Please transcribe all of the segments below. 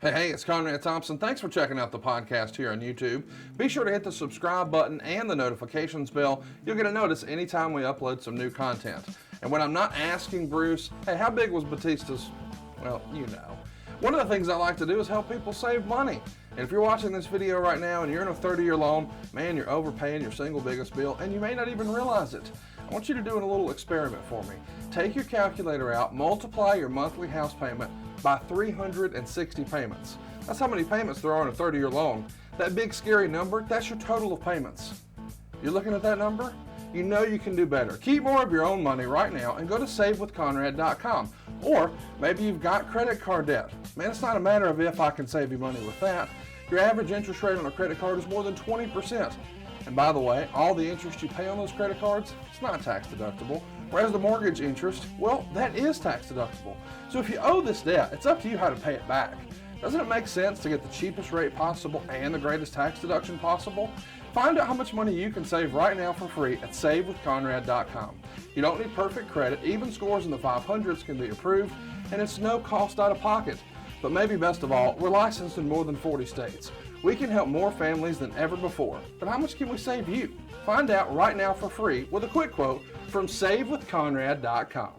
Hey, it's Conrad Thompson. Thanks for checking out the podcast here on YouTube. Be sure to hit the subscribe button and the notifications bell. You'll get a notice anytime we upload some new content. And when I'm not asking Bruce, hey, how big was Batista's? Well, you know. One of the things I like to do is help people save money. And if you're watching this video right now and you're in a 30-year loan, man, you're overpaying your single biggest bill and you may not even realize it. I want you to do a little experiment for me. Take your calculator out, multiply your monthly house payment by 360 payments. That's how many payments there are in a 30-year loan. That big scary number, that's your total of payments. You're looking at that number? You know you can do better. Keep more of your own money right now and go to savewithconrad.com. Or maybe you've got credit card debt. Man, it's not a matter of if I can save you money with that. Your average interest rate on a credit card is more than 20%. And by the way, all the interest you pay on those credit cards, it's not tax deductible. Whereas the mortgage interest, well, that is tax deductible. So if you owe this debt, it's up to you how to pay it back. Doesn't it make sense to get the cheapest rate possible and the greatest tax deduction possible? Find out how much money you can save right now for free at savewithconrad.com. You don't need perfect credit. Even scores in the 500s can be approved, and it's no cost out of pocket. But maybe best of all, we're licensed in more than 40 states. We can help more families than ever before. But how much can we save you? Find out right now for free with a quick quote from savewithconrad.com.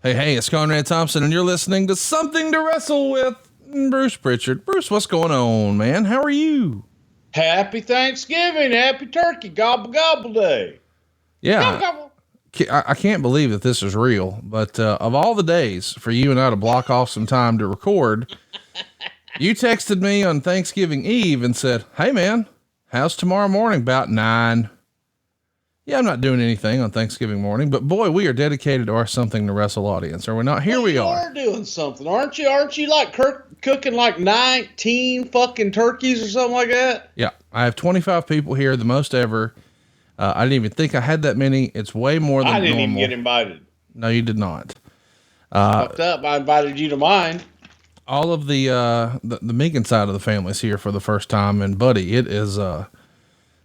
Hey, it's Conrad Thompson, and you're listening to Something to Wrestle with Bruce Prichard. Bruce, what's going on, man? How are you? Happy Thanksgiving. Happy Turkey. Gobble, gobble day. Yeah. Gobble, gobble. I can't believe that this is real, but of all the days for you and I to block off some time to record, you texted me on Thanksgiving Eve and said, hey, man, how's tomorrow morning? About 9. Yeah, I'm not doing anything on Thanksgiving morning, but boy, we are dedicated to our Something to Wrestle audience, are we not? Here we are. You are doing something, aren't you? Aren't you like cooking like 19 fucking turkeys or something like that? Yeah, I have 25 people here, the most ever. I didn't even think I had that many. It's way more than normal. I didn't even get invited. No, you did not. Fucked up. I invited you to mine. All of the Megan side of the family's here for the first time, and buddy, it is,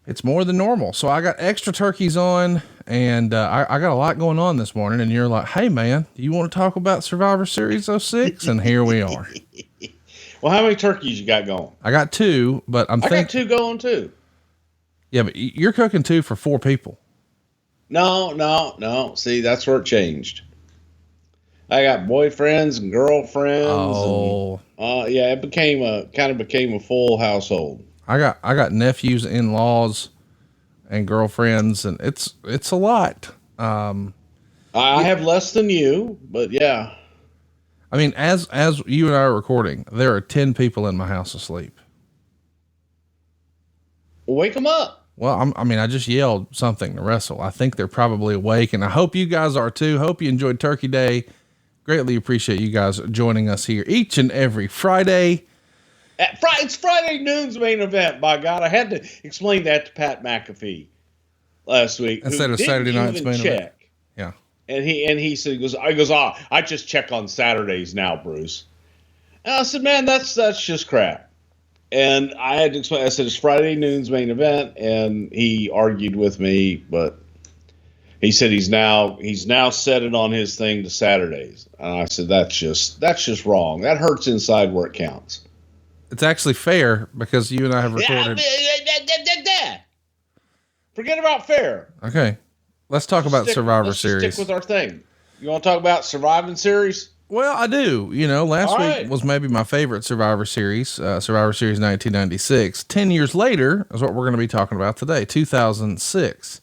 it's more than normal. So I got extra turkeys on, and I got a lot going on this morning, and you're like, hey man, do you want to talk about Survivor Series 06? And here we are. Well, how many turkeys you got going? I got 2, but I got 2 going too. Yeah, but you're cooking 2 for 4 people. No. See, that's where it changed. I got boyfriends and girlfriends. Oh, and, yeah, it became a full household. I got nephews, in-laws, and girlfriends, and it's a lot. I have less than you, but yeah. I mean, as you and I are recording, there are 10 people in my house asleep. Wake them up. Well, I just yelled Something to Wrestle. I think they're probably awake, and I hope you guys are too. Hope you enjoyed Turkey Day. Greatly appreciate you guys joining us here each and every Friday. It's Friday noon's main event, by God. I had to explain that to Pat McAfee last week. Instead of Saturday night's main event. Yeah. And he said, I just check on Saturdays now, Bruce. And I said, man, that's just crap. And I had to explain, I said, it's Friday noon's main event. And he argued with me, but he said he's now set it on his thing to Saturdays. And I said, that's just wrong. That hurts inside where it counts. It's actually fair because you and I have recorded. Forget about fair. Okay. Let's talk about Survivor Series. Stick with our thing. You want to talk about Surviving Series? Well, I do. Last week was maybe my favorite Survivor Series, Survivor Series 1996. 10 years later is what we're going to be talking about today, 2006.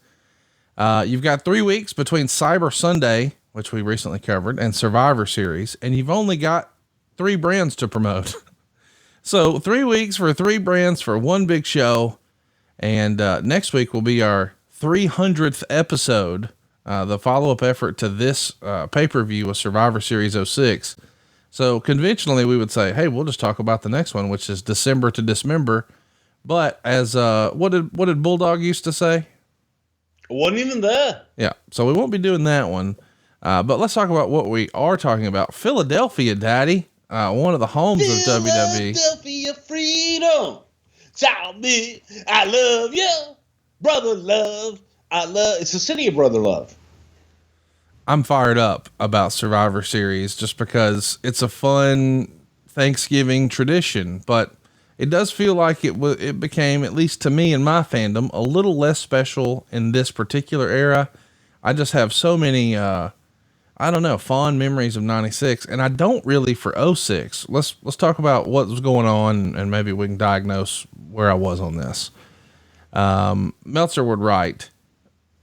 You've got 3 weeks between Cyber Sunday, which we recently covered, and Survivor Series, and you've only got 3 brands to promote. So 3 weeks for 3 brands for one big show. And next week will be our 300th episode, the follow-up effort to this pay-per-view of Survivor Series 06. So conventionally we would say, hey, we'll just talk about the next one, which is December to Dismember. But as what did Bulldog used to say? Wasn't even there. Yeah. So we won't be doing that one. But let's talk about what we are talking about. Philadelphia, Daddy. One of the homes of WWE. Philadelphia freedom. Tell me I love you. Brother love. It's the city of brother love. I'm fired up about Survivor Series just because it's a fun Thanksgiving tradition, but it does feel like it became, at least to me and my fandom, a little less special in this particular era. I just have so many, fond memories of 96, and I don't really for 06. Let's talk about what was going on, and maybe we can diagnose where I was on this. Meltzer would write,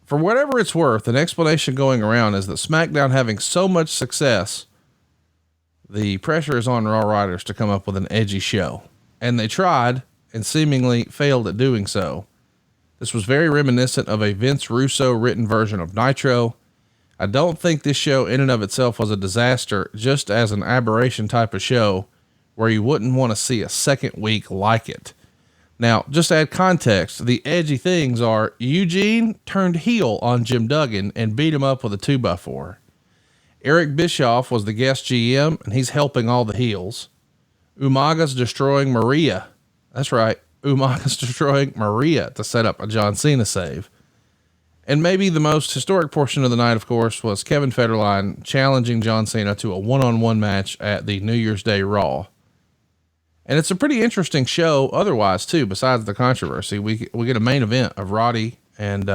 for whatever it's worth, an explanation going around is that SmackDown having so much success, the pressure is on Raw writers to come up with an edgy show. And they tried and seemingly failed at doing so. This was very reminiscent of a Vince Russo written version of Nitro. I don't think this show in and of itself was a disaster, just as an aberration type of show where you wouldn't want to see a second week like it. Now, just to add context, the edgy things are Eugene turned heel on Jim Duggan and beat him up with a 2x4. Eric Bischoff was the guest GM, and he's helping all the heels. Umaga's destroying Maria. That's right. Umaga's destroying Maria to set up a John Cena save. And maybe the most historic portion of the night, of course, was Kevin Federline challenging John Cena to a one-on-one match at the New Year's Day Raw. And it's a pretty interesting show otherwise too, besides the controversy. We get a main event of Roddy and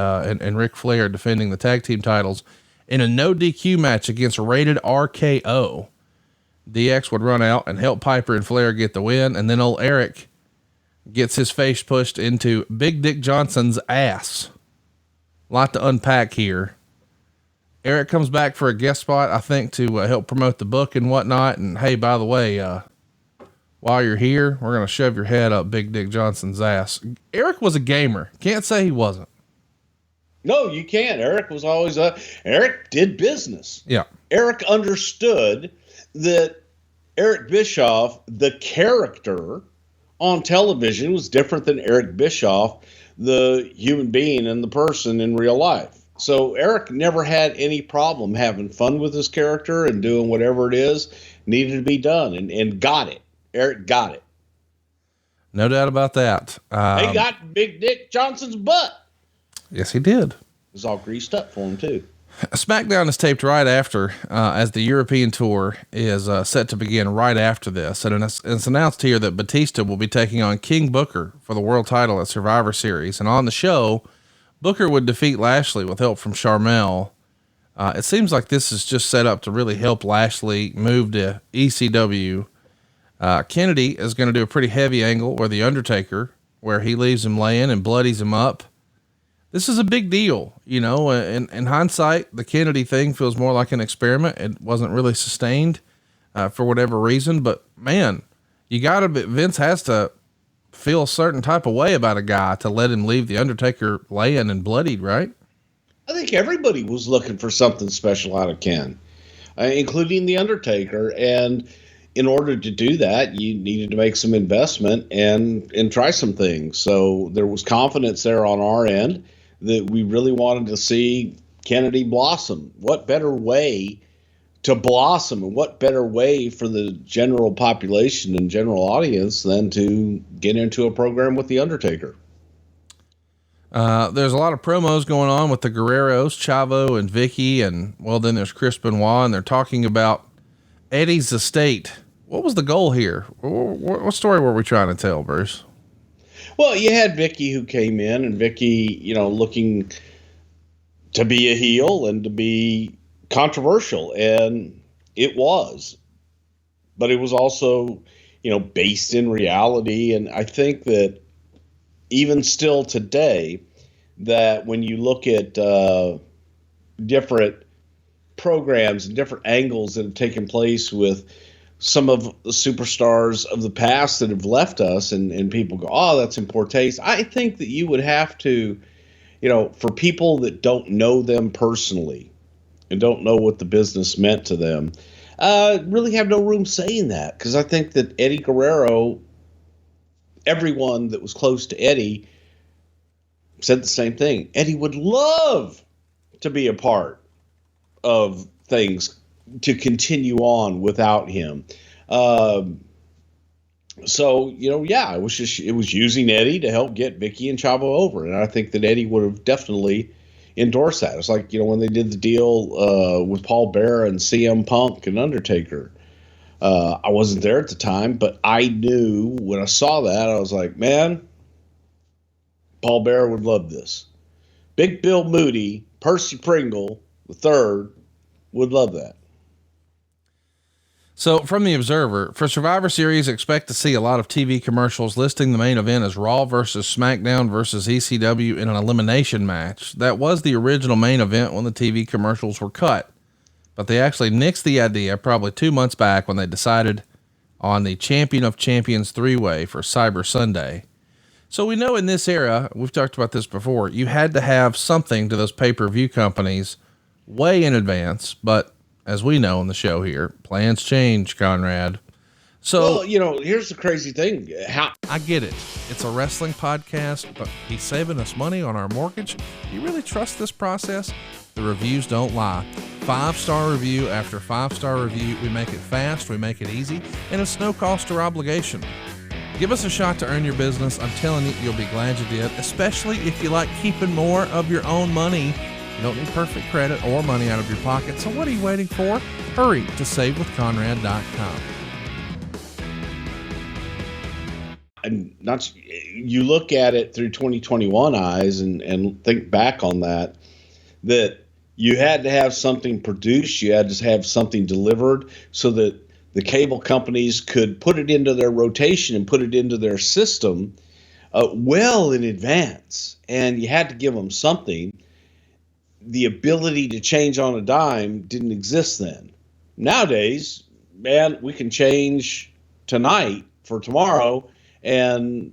Ric Flair defending the tag team titles in a no DQ match against Rated-RKO. DX would run out and help Piper and Flair get the win. And then old Eric gets his face pushed into Big Dick Johnson's ass. Lot to unpack here. Eric comes back for a guest spot, I think, to help promote the book and whatnot. And hey, by the way, while you're here, we're going to shove your head up Big Dick Johnson's ass. Eric was a gamer. Can't say he wasn't. No, you can't. Eric was always Eric did business. Yeah. Eric understood that Eric Bischoff, the character on television, was different than Eric Bischoff, the human being and the person in real life. So Eric never had any problem having fun with his character and doing whatever it is needed to be done, and got it. Eric got it. No doubt about that. They got Big Dick Johnson's butt. Yes, he did. It was all greased up for him too. SmackDown is taped right after, as the European tour is set to begin right after this. And it's announced here that Batista will be taking on King Booker for the world title at Survivor Series. And on the show, Booker would defeat Lashley with help from Sharmell. It seems like this is just set up to really help Lashley move to ECW. Kennedy is going to do a pretty heavy angle where the Undertaker, where he leaves him laying and bloodies him up. This is a big deal, you know, in hindsight, the Kennedy thing feels more like an experiment. It wasn't really sustained, for whatever reason, but man, Vince has to feel a certain type of way about a guy to let him leave the Undertaker laying and bloodied, right? I think everybody was looking for something special out of Ken, including the Undertaker. And in order to do that, you needed to make some investment and try some things. So there was confidence there on our end that we really wanted to see Kennedy blossom. What better way to blossom, and what better way for the general population and general audience than to get into a program with the Undertaker? There's a lot of promos going on with the Guerreros, Chavo and Vicky, and well, then there's Chris Benoit, and they're talking about Eddie's estate. What was the goal here? What story were we trying to tell, Bruce? Well, you had Vicky who came in, and Vicky, you know, looking to be a heel and to be controversial, and it was. But it was also, you know, based in reality, and I think that even still today, that when you look at different programs and different angles that have taken place with some of the superstars of the past that have left us, and people go, oh, that's in poor taste. I think that you would have to, you know, for people that don't know them personally and don't know what the business meant to them, really have no room saying that. Because I think that Eddie Guerrero, everyone that was close to Eddie said the same thing. Eddie would love to be a part of things to continue on without him. So, you know, yeah, it was using Eddie to help get Vicky and Chavo over. And I think that Eddie would have definitely endorsed that. It's like, you know, when they did the deal with Paul Bearer and CM Punk and Undertaker. I wasn't there at the time, but I knew when I saw that, I was like, man, Paul Bearer would love this. Big Bill Moody, Percy Pringle, the third, would love that. So from the Observer, for Survivor Series, expect to see a lot of TV commercials listing the main event as Raw versus SmackDown versus ECW in an elimination match. That was the original main event when the TV commercials were cut, but they actually nixed the idea probably 2 months back when they decided on the Champion of Champions 3-way for Cyber Sunday. So we know in this era, we've talked about this before, you had to have something to those pay-per-view companies way in advance, but as we know on the show here, plans change, Conrad. So, well, here's the crazy thing. I get it. It's a wrestling podcast, but he's saving us money on our mortgage. You really trust this process? The reviews don't lie. 5-star review after 5-star review. We make it fast, we make it easy, and it's no cost or obligation. Give us a shot to earn your business. I'm telling you, you'll be glad you did, especially if you like keeping more of your own money. You don't need perfect credit or money out of your pocket. So what are you waiting for? Hurry to savewithconrad.com. And you look at it through 2021 eyes and think back on that you had to have something produced. You had to have something delivered so that the cable companies could put it into their rotation and put it into their system well in advance. And you had to give them something. The ability to change on a dime didn't exist then. Nowadays, man, we can change tonight for tomorrow, and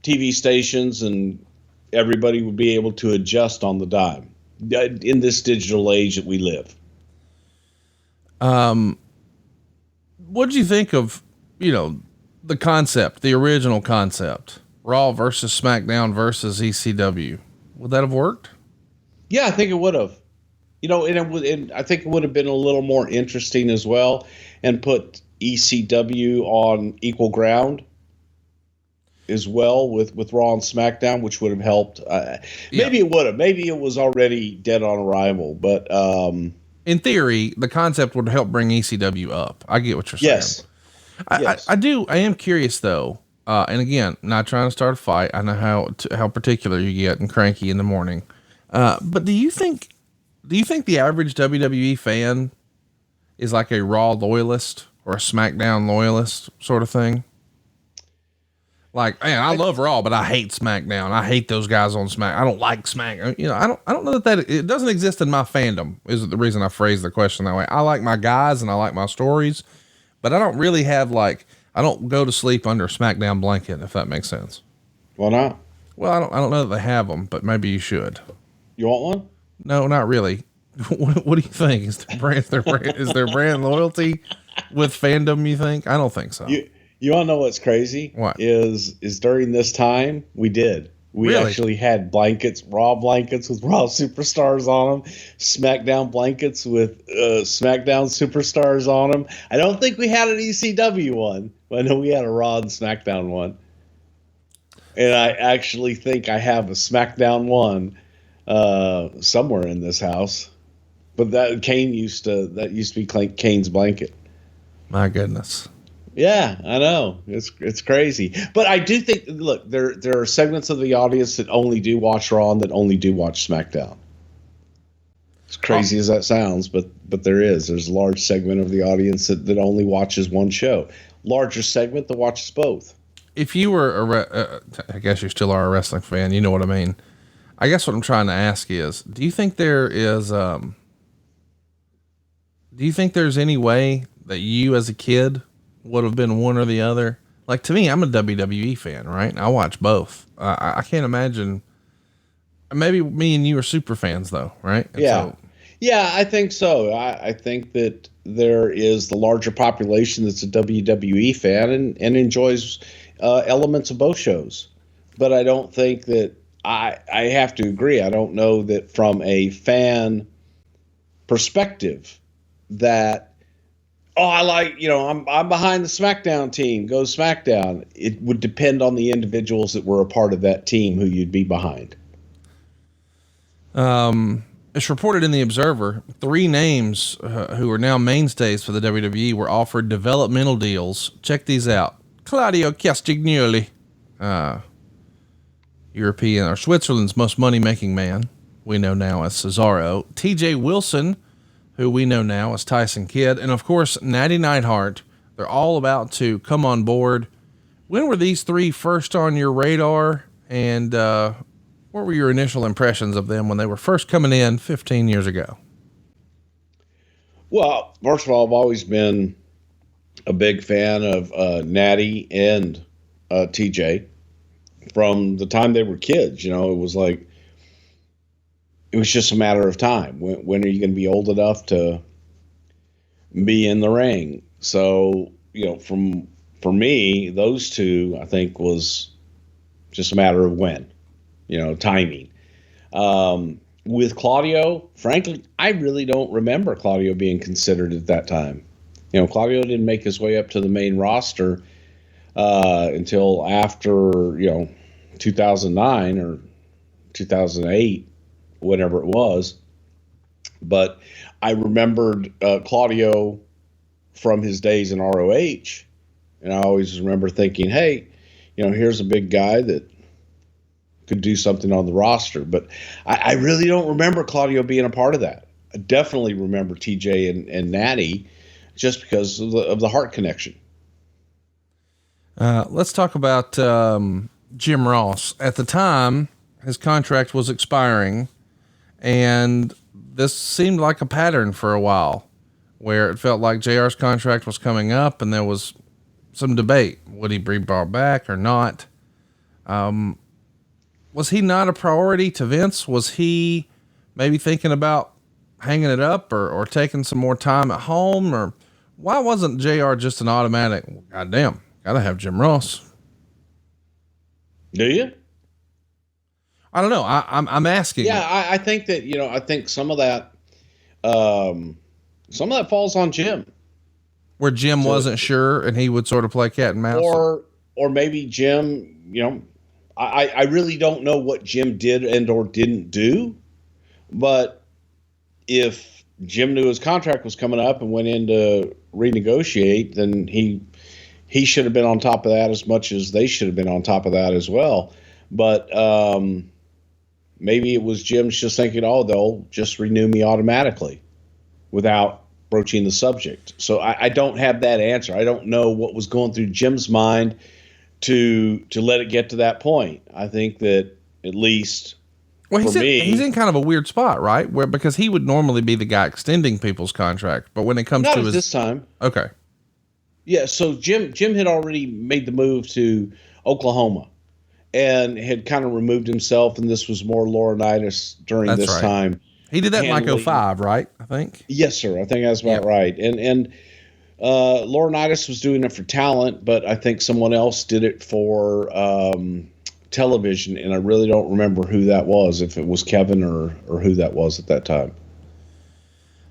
TV stations and everybody would be able to adjust on the dime in this digital age that we live. What did you think of, the concept, the original concept, Raw versus SmackDown versus ECW? Would that have worked? Yeah, I think it would have. And I think it would have been a little more interesting as well, and put ECW on equal ground as well with Raw and SmackDown, which would have helped. Maybe it would have. Maybe it was already dead on arrival, but in theory, the concept would help bring ECW up. I get what you're saying. Yes. I do. I am curious though. And again, not trying to start a fight. I know how particular you get and cranky in the morning. But do you think the average WWE fan is like a Raw loyalist or a SmackDown loyalist sort of thing? Like, man, I love Raw, but I hate SmackDown. I hate those guys on Smack. I don't like Smack. I don't know that it doesn't exist in my fandom is the reason I phrased the question that way. I like my guys and I like my stories, but I don't really have I don't go to sleep under a SmackDown blanket, if that makes sense. Why not? Well, I don't know that they have them, but maybe you should. You want one? No, not really. What do you think? Is there brand loyalty with fandom, you think? I don't think so. You want to know what's crazy? What? Is during this time, we really? Actually had blankets, Raw blankets with Raw superstars on them, SmackDown blankets with SmackDown superstars on them. I don't think we had an ECW one, but I know we had a Raw and SmackDown one. And I actually think I have a SmackDown one somewhere in this house. But that used to be Kane's blanket. My goodness. Yeah, I know. It's crazy. But I do think, look, there are segments of the audience that only do watch Raw and that only do watch SmackDown. As crazy as that sounds, but there's a large segment of the audience that only watches one show. Larger segment that watches both. If you were I guess you still are a wrestling fan, you know what I mean. I guess what I'm trying to ask is, do you think there's any way that you as a kid would have been one or the other? Like, to me, I'm a WWE fan, right? I watch both. I can't imagine. Maybe me and you are super fans though, right? And yeah, I think so. I think that there is the larger population that's a WWE fan and enjoys elements of both shows. But I don't think that I have to agree. I don't know that from a fan perspective that, I like, I'm behind the SmackDown team, go SmackDown. It would depend on the individuals that were a part of that team who you'd be behind. It's reported in the Observer, 3 names who are now mainstays for the WWE were offered developmental deals. Check these out. Claudio Castagnoli, European or Switzerland's most money-making man, we know now as Cesaro. TJ Wilson, who we know now as Tyson Kidd. And of course, Natty Neidhart. They're all about to come on board. When were these 3 first on your radar? And, what were your initial impressions of them when they were first coming in 15 years ago? Well, first of all, I've always been a big fan of Natty and TJ from the time they were kids. You know, it was just a matter of time. When are you going to be old enough to be in the ring? So, you know, for me, those 2, I think, was just a matter of when. You know, timing. With Claudio, frankly, I really don't remember Claudio being considered at that time. You know, Claudio didn't make his way up to the main roster until after, 2009 or 2008, whatever it was. But I remembered Claudio from his days in ROH, and I always remember thinking, hey, here's a big guy that could do something on the roster. But I really don't remember Claudio being a part of that. I definitely remember TJ and Natty just because of the heart connection. Let's talk about Jim Ross. At the time, his contract was expiring, and this seemed like a pattern for a while where it felt like JR's contract was coming up and there was some debate. Would he be brought back or not? Was he not a priority to Vince? Was he maybe thinking about hanging it up or taking some more time at home? Or why wasn't JR just an automatic, goddamn, gotta have Jim Ross? Do you? I don't know. I'm asking. Yeah, I think that, I think some of that falls on Jim. Where Jim wasn't sure and he would sort of play cat and mouse. Or maybe Jim, I really don't know what Jim did and or didn't do, but if Jim knew his contract was coming up and went in to renegotiate, then he should have been on top of that as much as they should have been on top of that as well. But maybe it was Jim's just thinking, oh, they'll just renew me automatically without broaching the subject. So I don't have that answer. I don't know what was going through Jim's mind to let it get to that point. I think that at least he's in kind of a weird spot, right? Because he would normally be the guy extending people's contract, but when it comes not to at this time. Okay. Yeah. So Jim had already made the move to Oklahoma and had kind of removed himself. And this was more Laurinaitis during this time. He did that in like 05, right? I think. Yes, sir. I think that's about right. And Laurinaitis was doing it for talent, but I think someone else did it for television, and I really don't remember who that was, if it was Kevin or who that was at that time.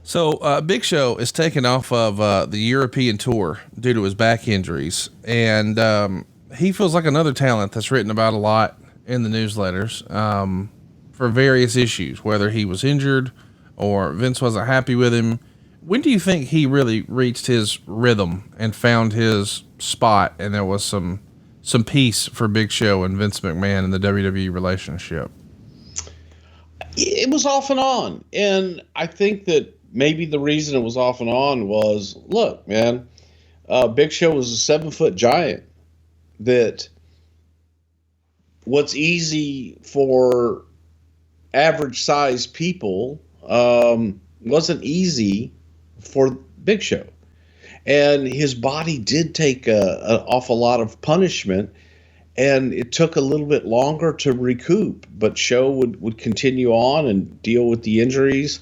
So Big Show is taken off of the European tour due to his back injuries, and he feels like another talent that's written about a lot in the newsletters for various issues, whether he was injured or Vince wasn't happy with him. When do you think he really reached his rhythm and found his spot, and there was some peace for Big Show and Vince McMahon in the WWE relationship? It was off and on. And I think that maybe the reason it was off and on was, look, man, Big Show was a 7-foot giant that what's easy for average size people wasn't easy for Big Show. And his body did take an awful lot of punishment, and it took a little bit longer to recoup. But Show would continue on and deal with the injuries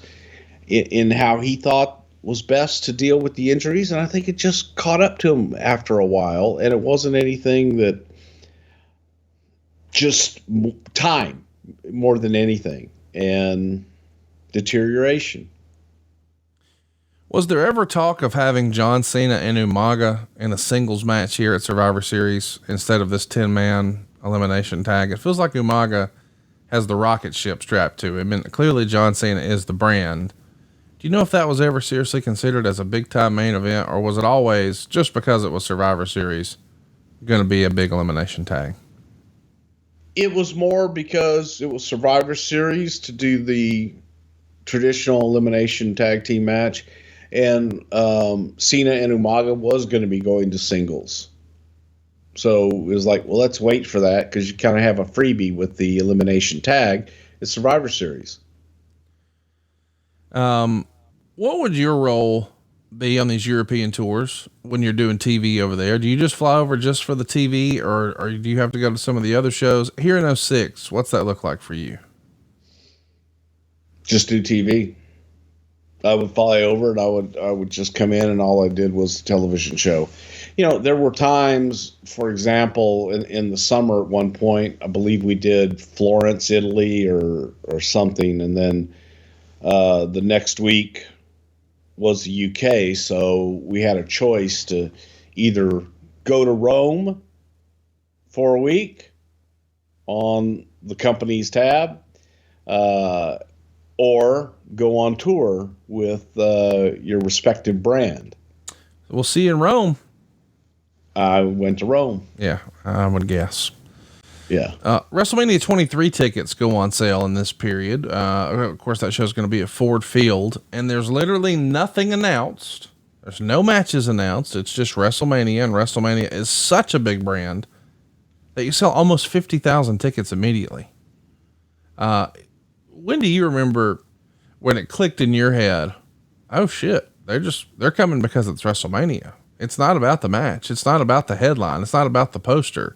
in how he thought was best to deal with the injuries. And I think it just caught up to him after a while, and it wasn't anything that just time more than anything, and deterioration. Was there ever talk of having John Cena and Umaga in a singles match here at Survivor Series instead of this 10-man elimination tag? It feels like Umaga has the rocket ship strapped to him, and clearly John Cena is the brand. Do you know if that was ever seriously considered as a big time main event, or was it always, just because it was Survivor Series, going to be a big elimination tag? It was more because it was Survivor Series to do the traditional elimination tag team match, and Cena and Umaga was going to be going to singles. So it was like, well, let's wait for that because you kind of have a freebie with the elimination tag. It's Survivor Series. What would your role be on these European tours when you're doing TV over there? Do you just fly over just for the TV, or do you have to go to some of the other shows here in 06? What's that look like for you? Just do TV. I would fly over and I would just come in, and all I did was a television show. You know, there were times, for example, in the summer at one point, I believe we did Florence, Italy or something. And then, the next week was the UK. So we had a choice to either go to Rome for a week on the company's tab, or go on tour with your respective brand. We'll see you in Rome. I went to Rome. Yeah, I would guess. Yeah. WrestleMania 23 tickets go on sale in this period. Of course, that show's going to be at Ford Field, and there's literally nothing announced. There's no matches announced. It's just WrestleMania, and WrestleMania is such a big brand that you sell almost 50,000 tickets immediately. When do you remember when it clicked in your head? Oh shit, they're coming because it's WrestleMania. It's not about the match. It's not about the headline. It's not about the poster.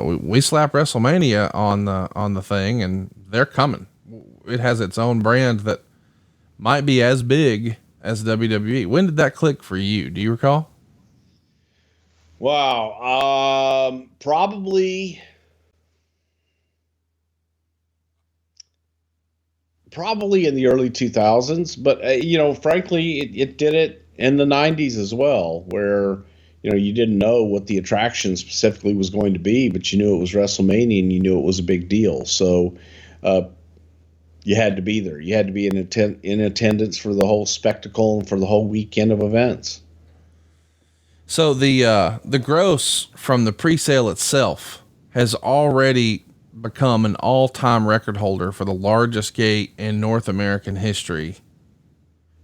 We slap WrestleMania on the thing, and they're coming. It has its own brand that might be as big as WWE. When did that click for you? Do you recall? Wow. Probably in the early 2000s, but frankly, it did it in the 90s as well, where, you didn't know what the attraction specifically was going to be, but you knew it was WrestleMania and you knew it was a big deal. So, you had to be there. You had to be in attendance for the whole spectacle and for the whole weekend of events. So the gross from the pre-sale itself has already become an all-time record holder for the largest gate in North American history.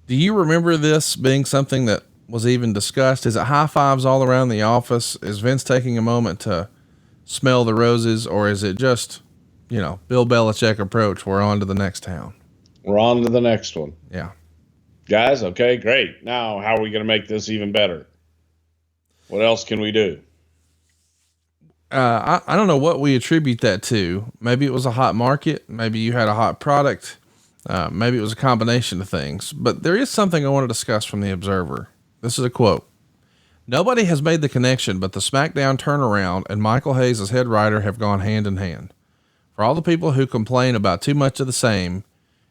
Do you remember this being something that was even discussed? Is it high fives all around the office? Is Vince taking a moment to smell the roses, or is it just, Bill Belichick approach? We're on to the next town. We're on to the next one. Yeah. Guys. Okay, great. Now, how are we going to make this even better? What else can we do? I don't know what we attribute that to. Maybe it was a hot market. Maybe you had a hot product. Maybe it was a combination of things, but there is something I want to discuss from the Observer. This is a quote. Nobody has made the connection, but the SmackDown turnaround and Michael Hayes as head writer have gone hand in hand. For all the people who complain about too much of the same,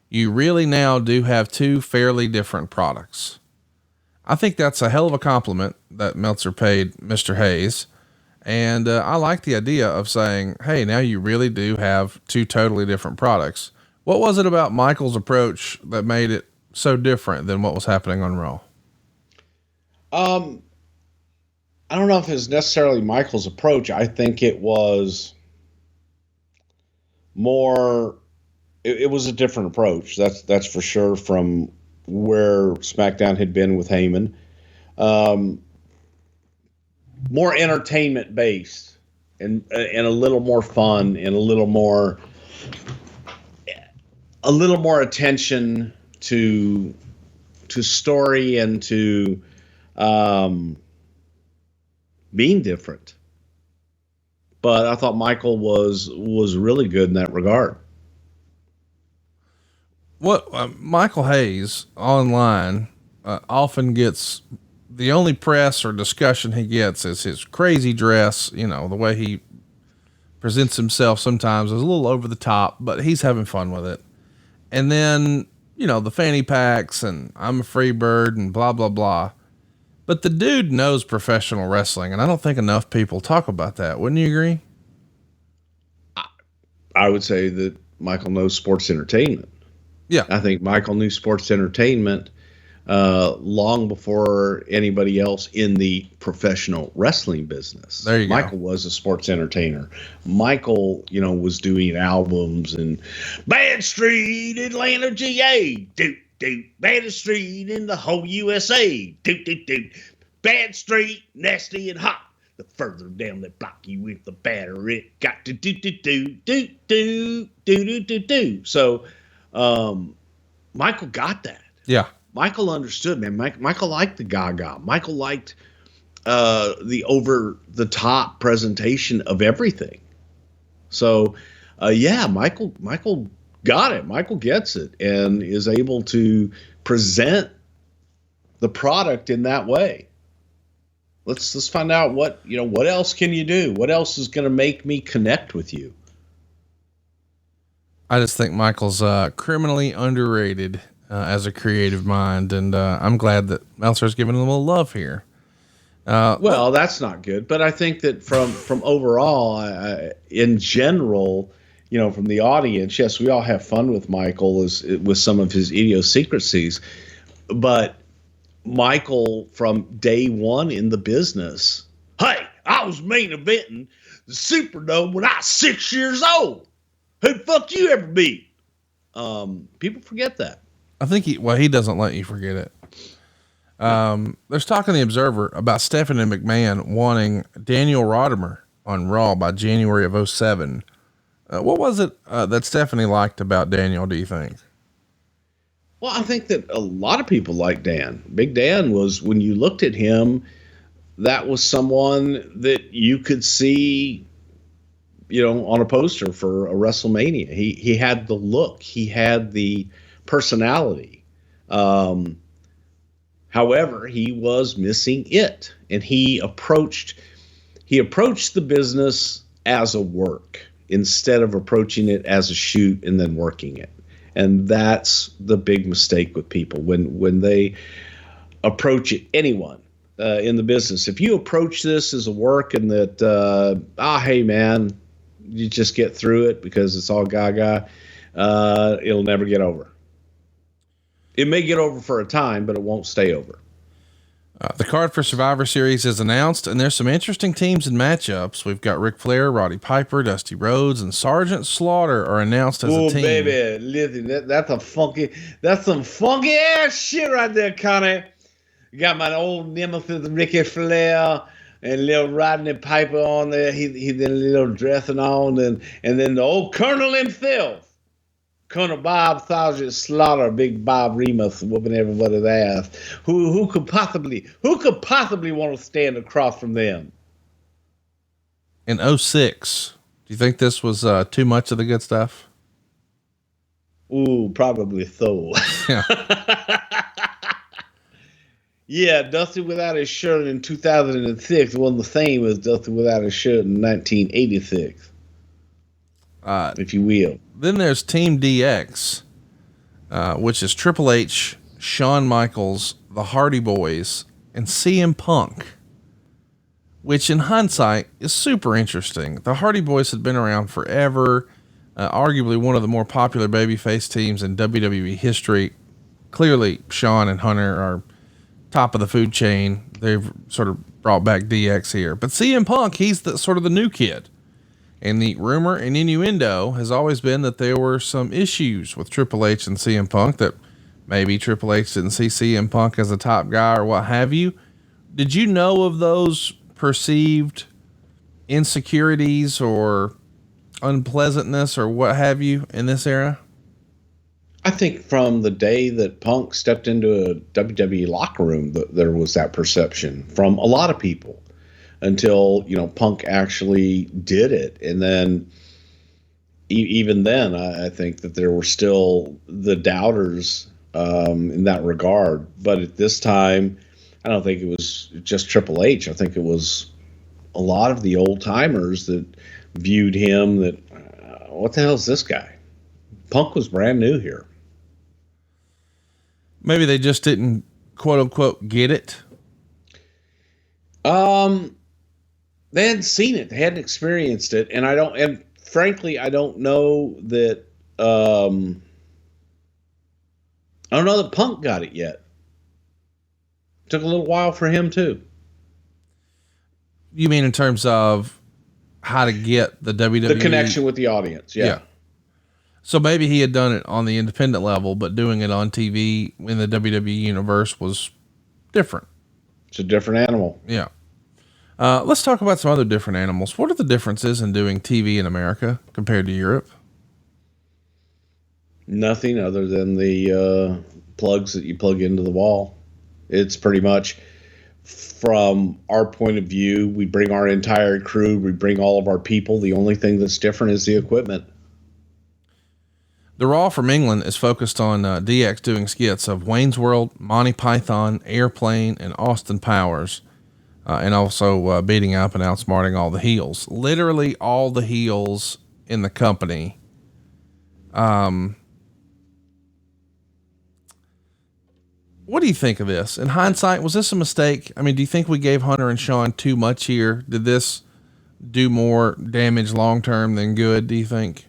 you really now do have two fairly different products. I think that's a hell of a compliment that Meltzer paid Mr. Hayes. And I like the idea of saying, hey, now you really do have two totally different products. What was it about Michael's approach that made it so different than what was happening on Raw? I don't know if it's necessarily Michael's approach. I think it was more, it was a different approach. That's for sure, from where SmackDown had been with Heyman. More entertainment based and a little more fun and a little more attention to story and to being different. But I thought Michael was really good in that regard. What Michael Hayes online often gets, the only press or discussion he gets is his crazy dress. The way he presents himself sometimes is a little over the top, but he's having fun with it. And then, the fanny packs and I'm a free bird and blah, blah, blah. But the dude knows professional wrestling, and I don't think enough people talk about that. Wouldn't you agree? I would say that Michael knows sports entertainment. Yeah. I think Michael knew sports entertainment long before anybody else in the professional wrestling business. There you go. Michael was a sports entertainer. Michael, was doing albums and Bad Street, Atlanta, GA, doot, doot, Bad Street in the whole USA, doot, doot, doot, Bad Street, nasty and hot. The further down the block you with the batter, it got to do, do, do, do, do, do, do, do, do. So, Michael got that. Yeah. Michael understood, man. Michael liked the Gaga. Michael liked the over-the-top presentation of everything. So, Michael got it. Michael gets it and is able to present the product in that way. Let's find out what else can you do? What else is going to make me connect with you? I just think Michael's criminally underrated as a creative mind, and I'm glad that Meltzer's giving him a little love here. Well, that's not good, but I think that from overall, in general, from the audience, yes, we all have fun with Michael with some of his idiosyncrasies, but Michael from day one in the business, hey, I was main eventing the Superdome when I was 6 years old. Who the fuck you ever beat? People forget that. I think he doesn't let you forget it. There's talk in the Observer about Stephanie McMahon wanting Daniel Rodimer on Raw by January of 2007. What was it that Stephanie liked about Daniel, do you think? Well, I think that a lot of people like Dan. Big Dan was, when you looked at him, that was someone that you could see, on a poster for a WrestleMania. He had the look. He had the personality. However, he was missing it. And he approached the business as a work instead of approaching it as a shoot and then working it. And that's the big mistake with people when they approach it, anyone in the business. If you approach this as a work and that, hey man, you just get through it because it's all gaga, it'll never get over. It may get over for a time, but it won't stay over. The card for Survivor Series is announced, and there's some interesting teams and matchups. We've got Ric Flair, Roddy Piper, Dusty Rhodes, and Sergeant Slaughter are announced as a team. Oh, baby, listen, that's some funky ass shit right there, Connie. You got my old nemesis, Ricky Flair, and little Roddy Piper on there. He did a little dressing on, and then the old Colonel himself. Colonel Bob Sergeant Slaughter, Big Bob Remus, whooping everybody's ass. Who could possibly want to stand across from them? In 2006, do you think this was too much of the good stuff? Ooh, probably so. Yeah. Yeah, Dusty without his shirt in 2006 wasn't the same as Dusty without his shirt in 1986. If you will. Then there's Team DX, which is Triple H, Shawn Michaels, the Hardy Boys, and CM Punk, which in hindsight is super interesting. The Hardy Boys had been around forever, arguably one of the more popular babyface teams in WWE history. Clearly, Shawn and Hunter are top of the food chain. They've sort of brought back DX here. But CM Punk, he's sort of the new kid. And the rumor and innuendo has always been that there were some issues with Triple H and CM Punk, that maybe Triple H didn't see CM Punk as a top guy or what have you. Did you know of those perceived insecurities or unpleasantness or what have you in this era? I think from the day that Punk stepped into a WWE locker room, there was that perception from a lot of people. Until, Punk actually did it. And then, even then, I think that there were still the doubters in that regard. But at this time, I don't think it was just Triple H. I think it was a lot of the old timers that viewed him that, what the hell is this guy? Punk was brand new here. Maybe they just didn't, quote unquote, get it. They hadn't seen it. They hadn't experienced it. And frankly, I don't know that. I don't know that Punk got it yet. Took a little while for him too. You mean in terms of how to get the WWE? The connection with the audience, yeah. So maybe he had done it on the independent level, but doing it on TV in the WWE universe was different. It's a different animal. Yeah. Let's talk about some other different animals. What are the differences in doing TV in America compared to Europe? Nothing other than the plugs that you plug into the wall. It's pretty much, from our point of view, we bring our entire crew, we bring all of our people. The only thing that's different is the equipment. The Raw from England is focused on DX doing skits of Wayne's World, Monty Python, Airplane, and Austin Powers, and also beating up and outsmarting all the heels. Literally all the heels in the company. What do you think of this? In hindsight, was this a mistake? I mean, do you think we gave Hunter and Sean too much here? Did this do more damage long-term than good, do you think?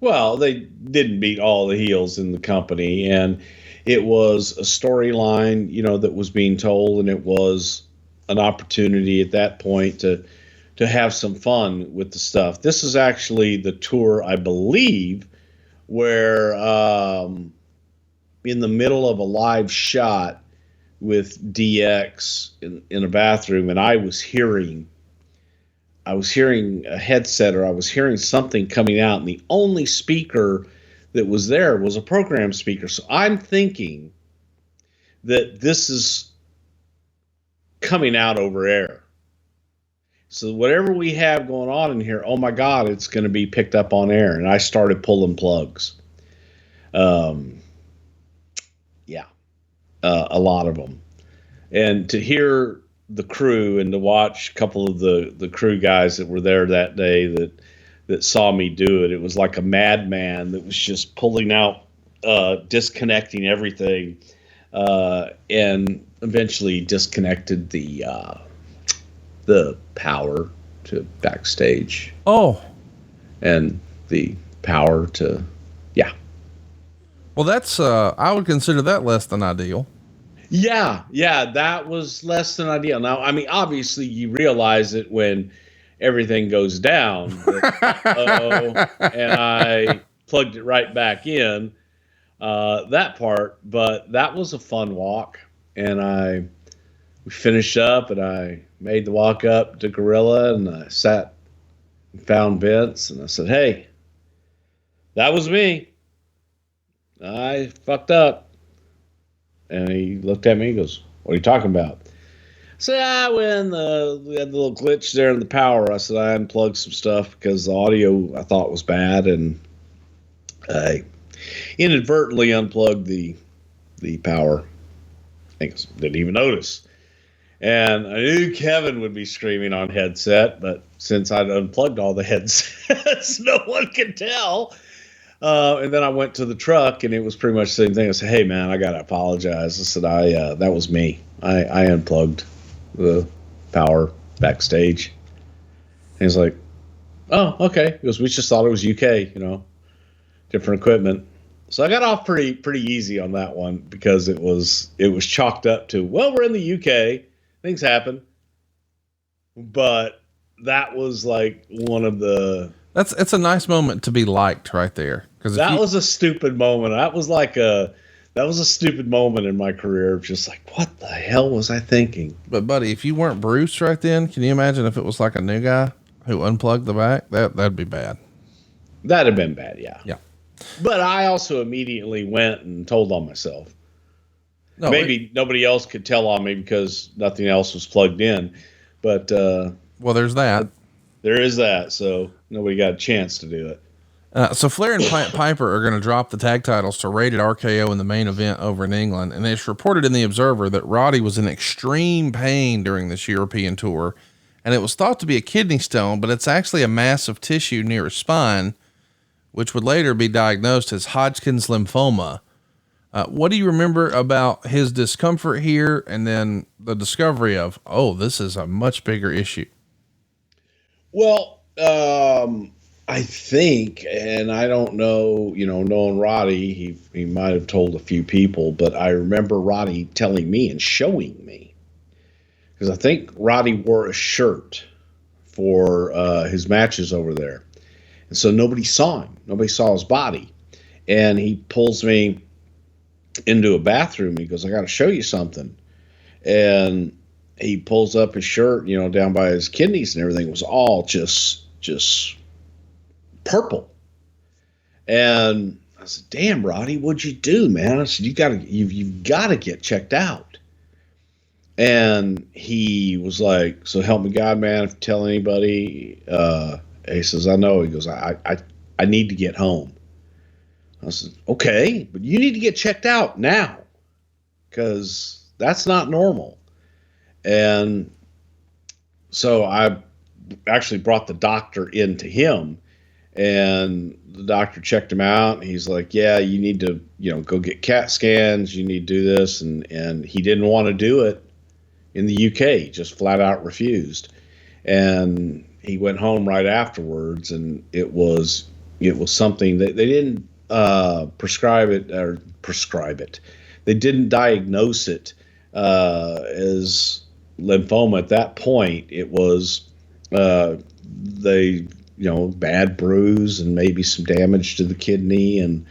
Well, they didn't beat all the heels in the company, and it was a storyline, that was being told, and it was an opportunity at that point to have some fun with the stuff. This is actually the tour, I believe, where in the middle of a live shot with DX in a bathroom, and I was hearing a headset, or I was hearing something coming out, and the only speaker that was there was a program speaker. So I'm thinking that this is coming out over air. So whatever we have going on in here, oh my God, it's going to be picked up on air. And I started pulling plugs. A lot of them. And to hear the crew and to watch a couple of the crew guys that were there that day that saw me do it, it was like a madman that was just pulling out, disconnecting everything, and eventually disconnected the power to backstage. Oh, and the power to, yeah. Well, that's, I would consider that less than ideal. Yeah, that was less than ideal. Now, I mean, obviously you realize it when everything goes down. And I plugged it right back in, that part. But that was a fun walk. And we finished up, and I made the walk up to Gorilla, and I sat and found Vince, and I said, hey, that was me. I fucked up. And he looked at me and goes, what are you talking about? I said, when we had the little glitch there in the power, I said, I unplugged some stuff because the audio I thought was bad, and I inadvertently unplugged the power. I didn't even notice. And I knew Kevin would be screaming on headset, but since I'd unplugged all the headsets, no one could tell. And then I went to the truck, and it was pretty much the same thing. I said, hey, man, I got to apologize. I said, that was me. I unplugged the power backstage. And he's like, oh, okay. He goes, we just thought it was UK, different equipment. So I got off pretty easy on that one, because it was chalked up to, well, we're in the UK. Things happen. But that was like one of the... It's a nice moment to be liked right there. That was a stupid moment. That was a stupid moment in my career. Just like, what the hell was I thinking? But buddy, if you weren't Bruce right then, can you imagine if it was like a new guy who unplugged the back? That'd be bad. That'd have been bad. Yeah. Yeah. But I also immediately went and told on myself. No, maybe nobody else could tell on me because nothing else was plugged in. But, well, there's that. There is that. So nobody got a chance to do it. So Flair and Piper are going to drop the tag titles to Rated-RKO in the main event over in England. And it's reported in the Observer that Roddy was in extreme pain during this European tour. And it was thought to be a kidney stone, but it's actually a mass of tissue near his spine, which would later be diagnosed as Hodgkin's lymphoma. What do you remember about his discomfort here? And then the discovery of, this is a much bigger issue. Well, I think, and I don't know, knowing Roddy, he might have told a few people, but I remember Roddy telling me and showing me, because I think Roddy wore a shirt for his matches over there. And so nobody saw him. Nobody saw his body. And he pulls me into a bathroom. He goes, I got to show you something. And he pulls up his shirt, down by his kidneys and everything. It was all just purple. And I said, damn, Roddy, what'd you do, man? I said, you've got to get checked out. And he was like, so help me God, man, if you tell anybody. He says, I know. He goes, I need to get home. I said, okay, but you need to get checked out now, because that's not normal. And so I actually brought the doctor in to him, and the doctor checked him out. And he's like, yeah, you need to, go get CAT scans. You need to do this. And he didn't want to do it in the UK, just flat out refused. And he went home right afterwards, and it was something that they didn't prescribe it. They didn't diagnose it as lymphoma at that point. It was bad bruise and maybe some damage to the kidney and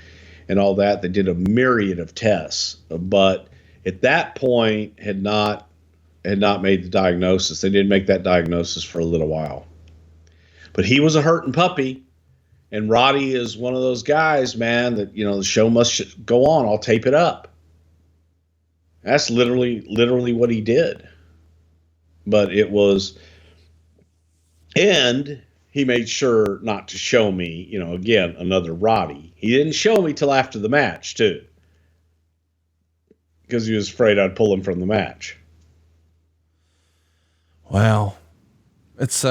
all that. They did a myriad of tests, but at that point had not made the diagnosis. They didn't make that diagnosis for a little while. But he was a hurting puppy, and Roddy is one of those guys, man, that, the show must go on. I'll tape it up. That's literally what he did. But it was, and he made sure not to show me, again, another Roddy. He didn't show me till after the match, too, because he was afraid I'd pull him from the match. Wow. It's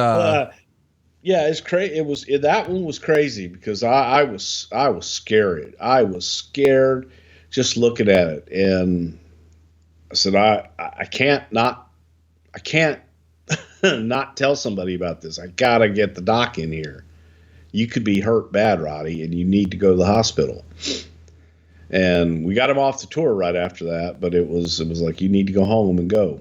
yeah, it's crazy. That one was crazy, because I was scared. I was scared just looking at it, and I said, I can't not tell somebody about this. I gotta get the doc in here. You could be hurt bad, Roddy, and you need to go to the hospital. And we got him off the tour right after that, but it was like, you need to go home and go.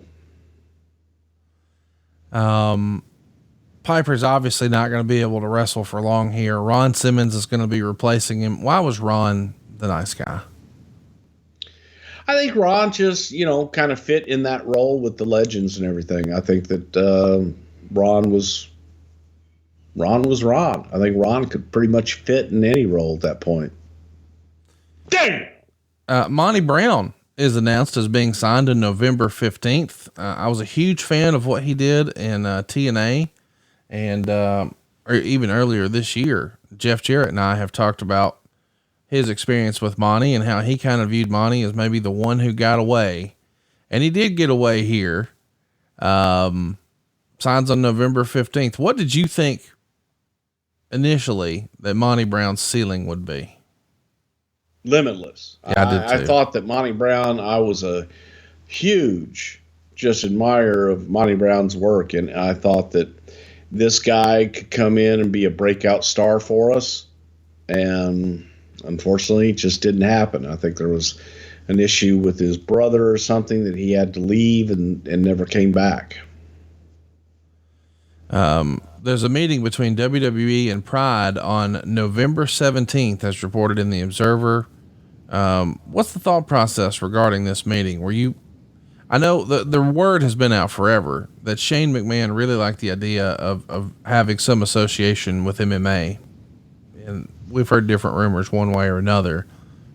Piper's obviously not going to be able to wrestle for long here. Ron Simmons is going to be replacing him. Why was Ron the nice guy? I think Ron just, kind of fit in that role with the legends and everything. I think that Ron was Ron. I think Ron could pretty much fit in any role at that point. Dang! Monty Brown is announced as being signed on November 15th. I was a huge fan of what he did in TNA, and or even earlier this year. Jeff Jarrett and I have talked about his experience with Monty and how he kind of viewed Monty as maybe the one who got away, and he did get away here. Signs on November 15th. What did you think initially that Monty Brown's ceiling would be? Limitless. Yeah, I did too. I thought that Monty Brown, I was a huge just admirer of Monty Brown's work, and I thought that this guy could come in and be a breakout star for us, and unfortunately it just didn't happen. I think there was an issue with his brother or something that he had to leave and never came back. There's a meeting between WWE and Pride on November 17th, as reported in the Observer. What's the thought process regarding this meeting? I know the word has been out forever that Shane McMahon really liked the idea of having some association with MMA, and we've heard different rumors one way or another.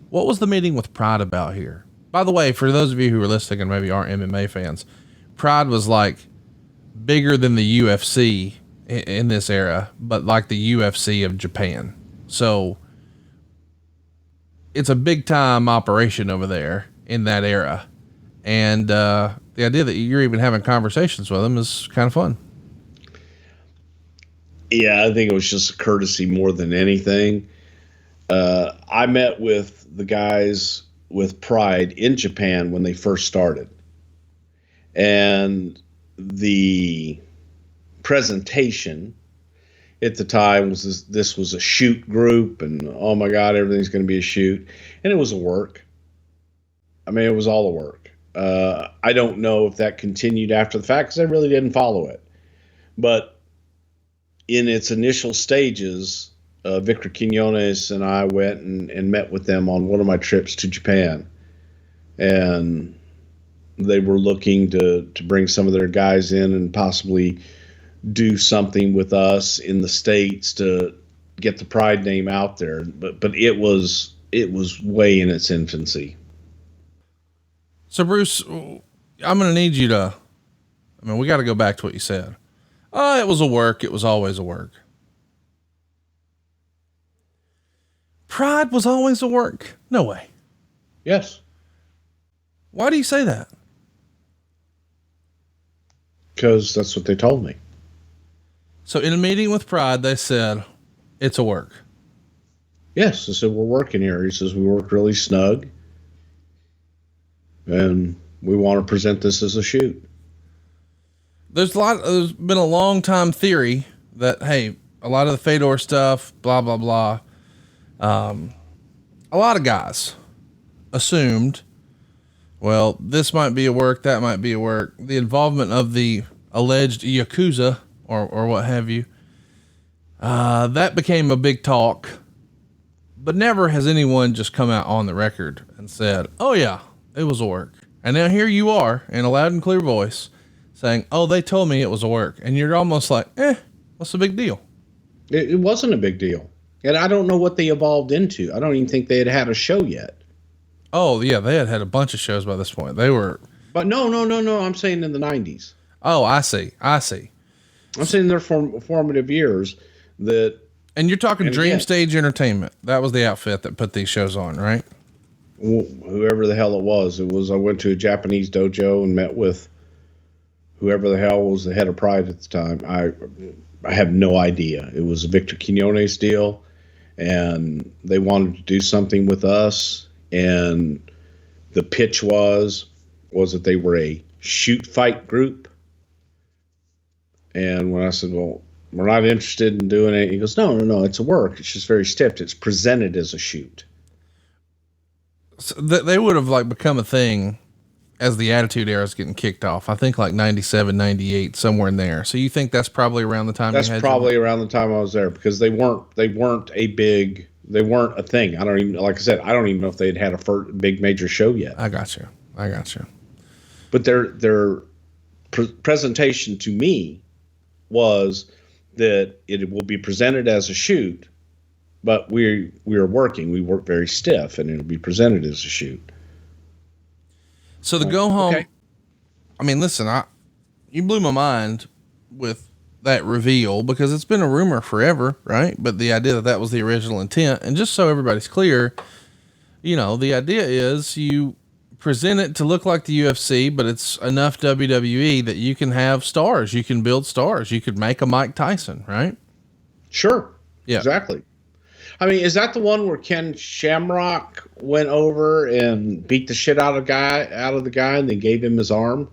What was the meeting with Pride about here? By the way, for those of you who are listening and maybe aren't MMA fans, Pride was like bigger than the UFC in this era, but like the UFC of Japan. So it's a big time operation over there in that era. And the idea that you're even having conversations with them is kind of fun. Yeah, I think it was just a courtesy more than anything. I met with the guys with Pride in Japan when they first started. And the presentation at the time was this was a shoot group, and oh my God, everything's going to be a shoot, and it was a work. I mean, it was all a work. I don't know if that continued after the fact because I really didn't follow it, but in its initial stages, Victor Quinones and I went and met with them on one of my trips to Japan, and they were looking to bring some of their guys in and possibly do something with us in the States to get the Pride name out there. But it was way in its infancy. So Bruce, I'm going to need you to, we got to go back to what you said. Oh, it was a work. It was always a work. Pride was always a work. No way. Yes. Why do you say that? Because that's what they told me. So in a meeting with Pride, they said, it's a work. Yes. They said, we're working here. He says, we work really snug. And we want to present this as a shoot. There's been a long time theory that, hey, a lot of the Fedor stuff, blah, blah, blah. A lot of guys assumed, well, this might be a work, that might be a work. The involvement of the alleged Yakuza or what have you, that became a big talk, but never has anyone just come out on the record and said, oh yeah, it was a work. And now here you are in a loud and clear voice saying, oh, they told me it was a work. And you're almost like, what's the big deal? It wasn't a big deal. And I don't know what they evolved into. I don't even think they had a show yet. Oh yeah. They had a bunch of shows by this point. They were, but no. I'm saying in the 90s. Oh, I see. I'm saying their formative years that. And you're talking Dream Stage Entertainment. That was the outfit that put these shows on, right? Whoever the hell it was. I went to a Japanese dojo and met with whoever the hell was the head of Pride at the time. I have no idea. It was a Victor Quinones deal, and they wanted to do something with us. And the pitch was that they were a shoot fight group. And when I said, well, we're not interested in doing it, he goes, no, it's a work. It's just very stiff. It's presented as a shoot. So they would have become a thing as the Attitude Era is getting kicked off. I think 97, 98, somewhere in there. So you think that's probably around the time? That's probably around the time I was there, because they weren't a thing. I don't even know if they'd had a big major show yet. I got you. But their presentation to me was that it will be presented as a shoot, but we are working. We work very stiff, and it'll be presented as a shoot. So the go home. Okay. Listen, you blew my mind with that reveal, because it's been a rumor forever, right? But the idea that was the original intent, and just so everybody's clear, the idea is you present it to look like the UFC, but it's enough WWE that you can have stars. You can build stars. You could make a Mike Tyson, right? Sure. Yeah. Exactly. Is that the one where Ken Shamrock went over and beat the shit out of the guy and then gave him his arm?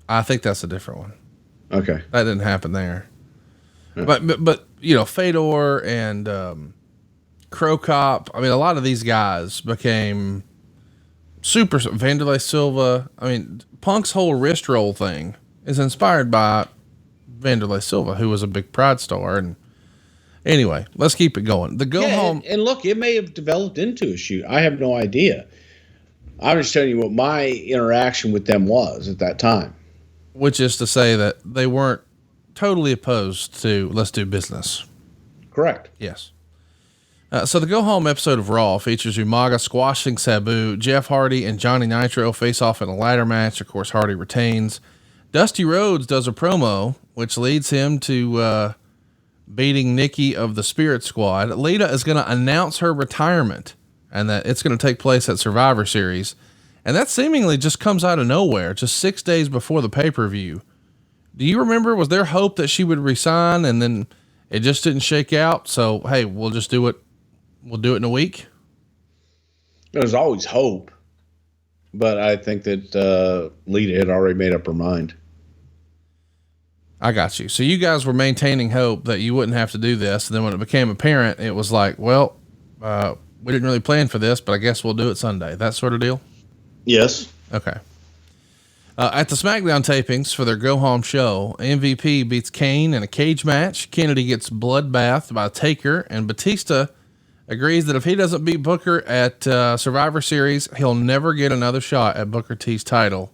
I think that's a different one. Okay. That didn't happen there. Yeah. But Fedor and Crow Cop, a lot of these guys became super. Vanderlei Silva. Punk's whole wrist roll thing is inspired by Vanderlei Silva, who was a big Pride star. And anyway, let's keep it going. The go home. And look, it may have developed into a shoot. I have no idea. I'm just telling you what my interaction with them was at that time. Which is to say that they weren't totally opposed to let's do business. Correct. Yes. So the go home episode of Raw features Umaga squashing Sabu. Jeff Hardy and Johnny Nitro face off in a ladder match. Of course, Hardy retains. Dusty Rhodes does a promo, which leads him to beating Nikki of the Spirit Squad. Lita is going to announce her retirement, and that it's going to take place at Survivor Series. And that seemingly just comes out of nowhere, just 6 days before the pay-per-view. Do you remember, was there hope that she would resign, and then it just didn't shake out? So, hey, we'll just do it. We'll do it in a week. There's always hope, but I think that Lita had already made up her mind. I got you. So you guys were maintaining hope that you wouldn't have to do this. And then when it became apparent, it was like, well, we didn't really plan for this, but I guess we'll do it Sunday. That sort of deal? Yes. Okay. At the SmackDown tapings for their go-home show, MVP beats Kane in a cage match. Kennedy gets bloodbathed by Taker, and Batista agrees that if he doesn't beat Booker at Survivor Series, he'll never get another shot at Booker T's title.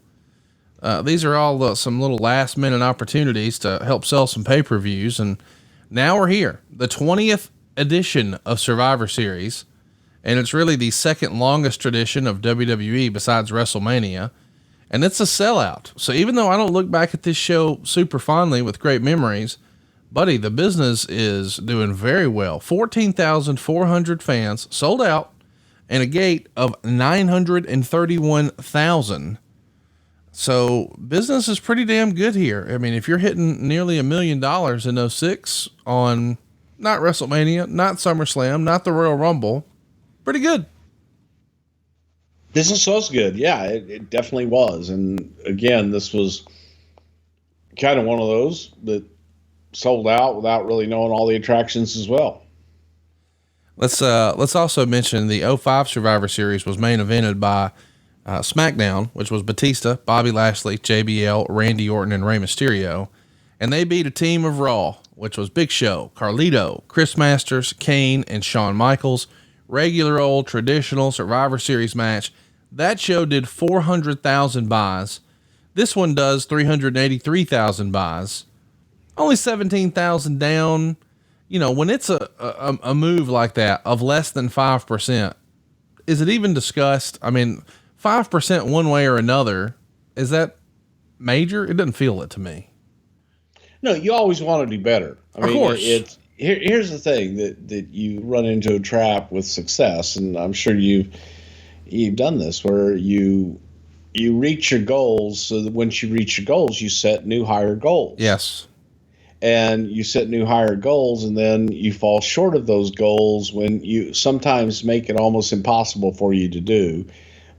These are all some little last-minute opportunities to help sell some pay-per-views, and now we're here, the 20th edition of Survivor Series, and it's really the second longest tradition of WWE besides WrestleMania. And it's a sellout. So even though I don't look back at this show super fondly with great memories, buddy, the business is doing very well. 14,400 fans sold out and a gate of 931,000. So business is pretty damn good here. I mean, if you're hitting nearly $1 million in 06 on not WrestleMania, not SummerSlam, not the Royal Rumble, pretty good. Business was good. Yeah, it definitely was. And again, this was kind of one of those that sold out without really knowing all the attractions as well. Let's also mention the 05 Survivor Series was main evented by SmackDown, which was Batista, Bobby Lashley, JBL, Randy Orton, and Rey Mysterio. And they beat a team of Raw, which was Big Show, Carlito, Chris Masters, Kane, and Shawn Michaels. Regular old traditional Survivor Series match. That show did 400,000 buys. This one does 383,000 buys. Only 17,000 down. You know, when it's a move like that of less than 5%, is it even discussed? I mean, 5% one way or another, is that major? It doesn't feel it to me. No, you always want to do better. Of course. Here's the thing that you run into a trap with success, and I'm sure you've done this, where you reach your goals. So that once you reach your goals, you set new higher goals. Yes. And you set new higher goals, and then you fall short of those goals when you sometimes make it almost impossible for you to do.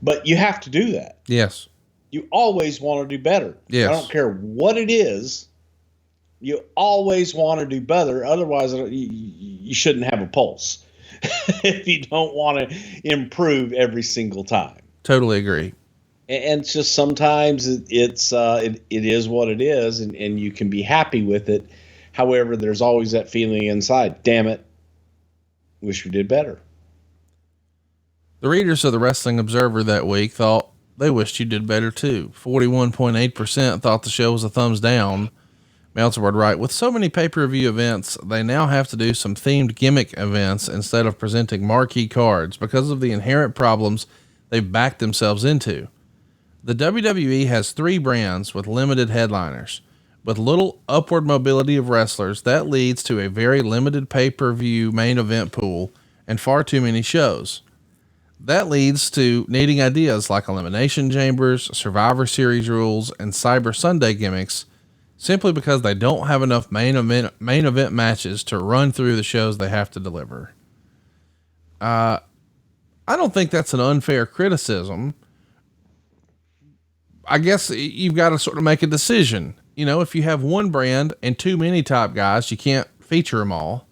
But you have to do that. Yes. You always want to do better. Yes. I don't care what it is. You always want to do better. Otherwise, you shouldn't have a pulse if you don't want to improve every single time. Totally agree. And it's just sometimes it is what it is, and you can be happy with it. However, there's always that feeling inside, damn it, wish we did better. The readers of the Wrestling Observer that week thought they wished you did better too. 41.8% thought the show was a thumbs down. Meltzer would write, with so many pay-per-view events, they now have to do some themed gimmick events instead of presenting marquee cards because of the inherent problems they've backed themselves into. The WWE has 3 brands with limited headliners. With little upward mobility of wrestlers, that leads to a very limited pay-per-view main event pool and far too many shows. That leads to needing ideas like Elimination Chambers, Survivor Series rules, and Cyber Sunday gimmicks, simply because they don't have enough main event matches to run through the shows they have to deliver. I don't think that's an unfair criticism. I guess you've got to sort of make a decision. You know, if you have one brand and too many top guys, you can't feature them all.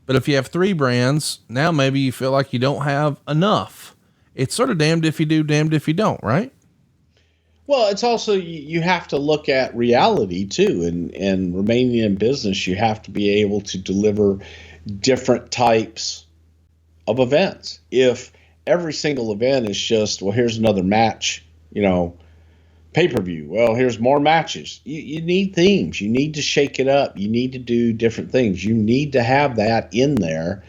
But if you have 3 brands, now maybe you feel like you don't have enough. It's sort of damned if you do, damned if you don't, right? Well, it's also, you have to look at reality too, and remaining in business, you have to be able to deliver different types of events. If every single event is just, well, here's another match, pay-per-view. Well, here's more matches. You need themes. You need to shake it up. You need to do different things. You need to have that in there,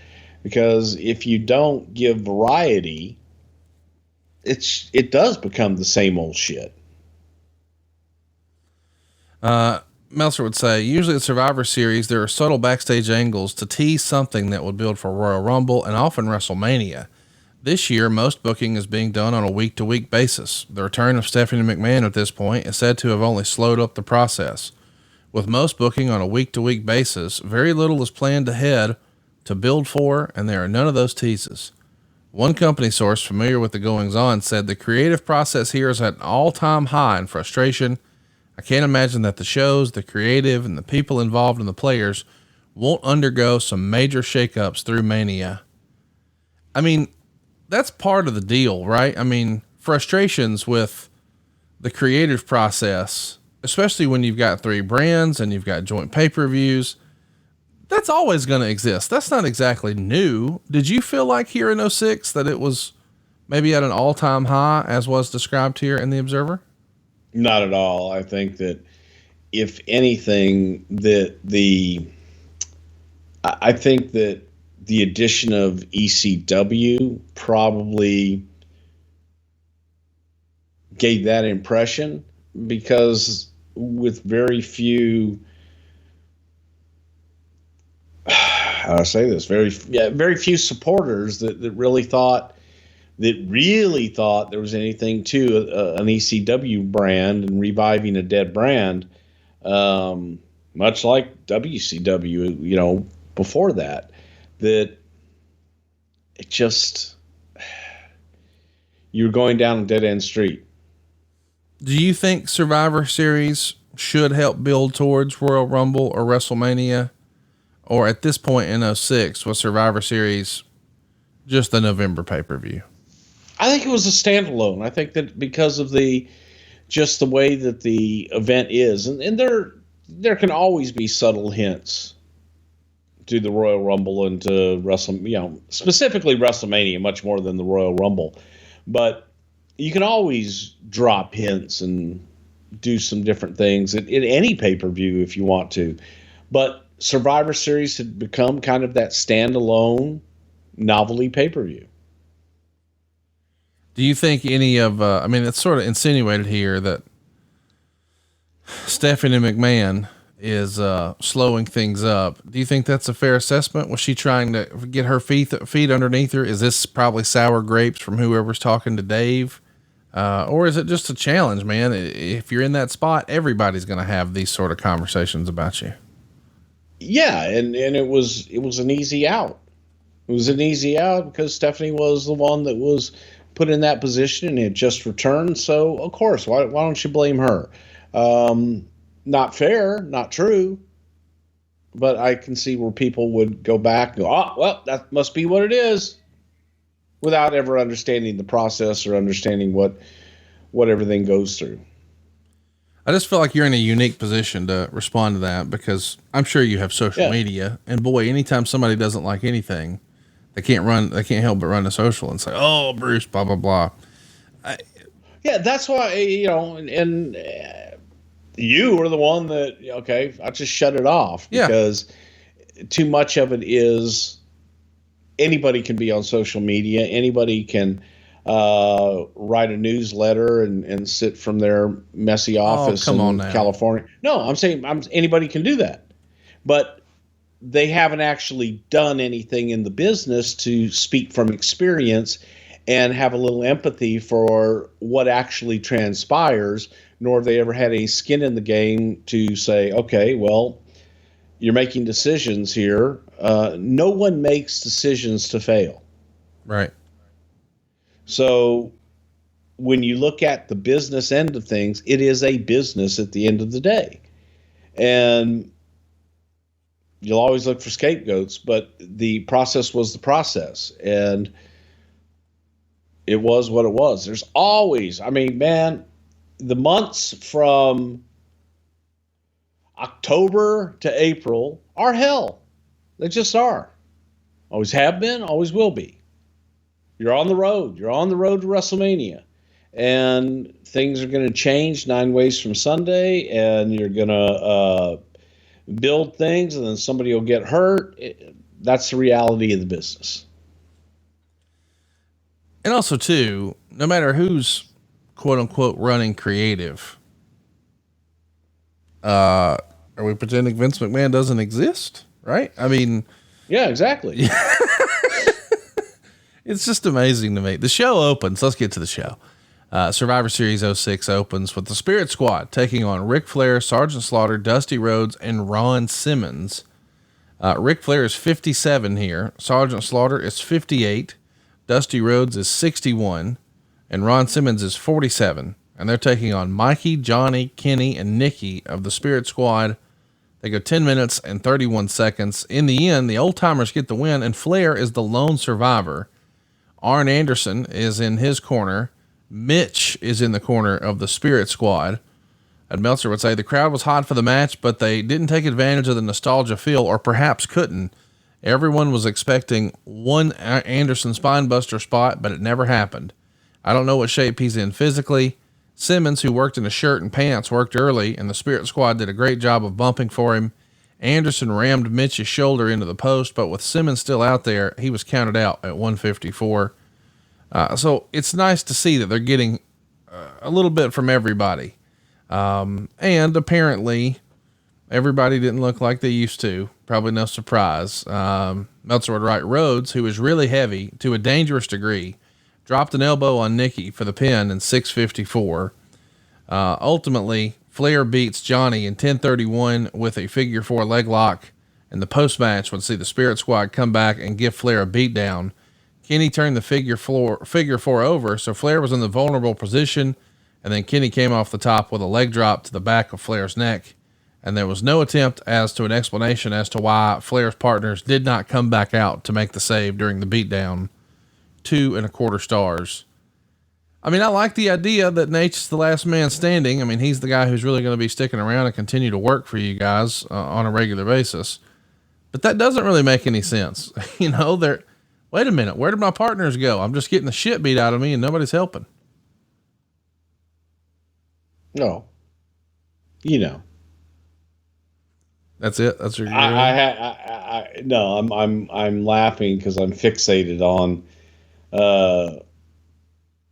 because if you don't give variety, it does become the same old shit. Meltzer would say, usually at Survivor Series, there are subtle backstage angles to tease something that would build for Royal Rumble and often WrestleMania. This year, most booking is being done on a week-to-week basis. The return of Stephanie McMahon at this point is said to have only slowed up the process. With most booking on a week-to-week basis, very little is planned ahead to build for, and there are none of those teases. One company source familiar with the goings-on said the creative process here is at an all-time high in frustration, I can't imagine that the shows, the creative, and the people involved and the players won't undergo some major shakeups through Mania. I mean, that's part of the deal, right? I mean, frustrations with the creative process, especially when you've got 3 brands and you've got joint pay-per-views, that's always going to exist. That's not exactly new. Did you feel like here in 06 that it was maybe at an all-time high as was described here in the Observer? Not at all. I think that if anything, I think that the addition of ECW probably gave that impression, because with very few, how do I say this? Very few supporters that really thought there was anything to an ECW brand and reviving a dead brand, much like WCW, before that it just, you're going down a dead end street. Do you think Survivor Series should help build towards Royal Rumble or WrestleMania? Or at this point in 06, was Survivor Series just the November pay-per-view? I think it was a standalone. I think that because of just the way that the event is, and there can always be subtle hints to the Royal Rumble and to specifically WrestleMania, much more than the Royal Rumble. But you can always drop hints and do some different things in any pay-per-view if you want to. But Survivor Series had become kind of that standalone novelty pay-per-view. Do you think any of, it's sort of insinuated here that Stephanie McMahon is slowing things up. Do you think that's a fair assessment? Was she trying to get her feet underneath her? Is this probably sour grapes from whoever's talking to Dave? Or is it just a challenge, man? If you're in that spot, everybody's going to have these sort of conversations about you. Yeah. And it was an easy out. It was an easy out because Stephanie was the one that was put in that position and had just returned. So of course, why don't you blame her? Not fair, not true, but I can see where people would go back and go, oh, well, that must be what it is, without ever understanding the process or understanding what everything goes through. I just feel like you're in a unique position to respond to that because I'm sure you have social media, and boy, anytime somebody doesn't like anything, they can't help but run to social and say, oh, Bruce, blah, blah, blah. That's why, and you were the one that, okay, I just shut it off because too much of it is anybody can be on social media. Anybody can write a newsletter and sit from their messy office in California. No, I'm saying anybody can do that, but they haven't actually done anything in the business to speak from experience and have a little empathy for what actually transpires, nor have they ever had any skin in the game to say, okay, well, you're making decisions here. No one makes decisions to fail. Right. So when you look at the business end of things, it is a business at the end of the day. And you'll always look for scapegoats, but the process was the process. And it was what it was. There's always, the months from October to April are hell. They just are. Always have been, always will be. You're on the road. You're on the road to WrestleMania. And things are going to change 9 ways from Sunday, and you're going to build things, and then somebody will get hurt. That's the reality of the business. And also, too, no matter who's quote unquote running creative, are we pretending Vince McMahon doesn't exist? Right? Yeah, exactly. It's just amazing to me. The show opens. Let's get to the show. Survivor Series 06 opens with the Spirit Squad taking on Ric Flair, Sergeant Slaughter, Dusty Rhodes, and Ron Simmons. Ric Flair is 57 here. Sergeant Slaughter is 58. Dusty Rhodes is 61. And Ron Simmons is 47. and they're taking on Mikey, Johnny, Kenny, and Nikki of the Spirit Squad. They go 10 minutes and 31 seconds. In the end, the Old Timers get the win, and Flair is the lone survivor. Arn Anderson is in his corner. Mitch is in the corner of the Spirit Squad. And Meltzer would say the crowd was hot for the match, but they didn't take advantage of the nostalgia feel, or perhaps couldn't. Everyone was expecting one Anderson spinebuster spot, but it never happened. I don't know what shape he's in physically. Simmons, who worked in a shirt and pants, worked early, and the Spirit Squad did a great job of bumping for him. Anderson rammed Mitch's shoulder into the post, but with Simmons still out there, he was counted out at 154. So it's nice to see that they're getting a little bit from everybody. And apparently everybody didn't look like they used to. Probably no surprise. Meltzer would write, Rhodes, who is really heavy to a dangerous degree, dropped an elbow on Nikki for the pin in 654. Ultimately, Flair beats Johnny in 10:31 with a figure 4 leg lock, and the post match would see the Spirit Squad come back and give Flair a beatdown. Kenny turned the figure 4 over, so Flair was in the vulnerable position, and then Kenny came off the top with a leg drop to the back of Flair's neck, and there was no attempt as to an explanation as to why Flair's partners did not come back out to make the save during the beatdown. 2.25 stars. I mean, I like the idea that Nate's is the last man standing. I mean, he's the guy who's really going to be sticking around and continue to work for you guys on a regular basis. But that doesn't really make any sense. You know, wait a minute, where did my partners go? I'm just getting the shit beat out of me and nobody's helping. No, you know, that's it. That's your, no, I'm laughing because I'm fixated on,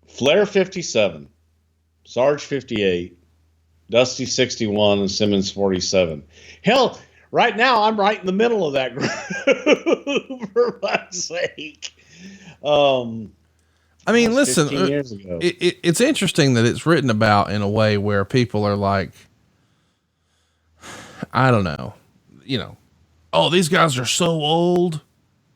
Flair 57, Sarge 58, Dusty 61, and Simmons 47. Hell, right now I'm right in the middle of that group, for my sake. I mean, listen, 15 years ago. It's interesting that it's written about in a way where people are like, I don't know, you know, oh, these guys are so old.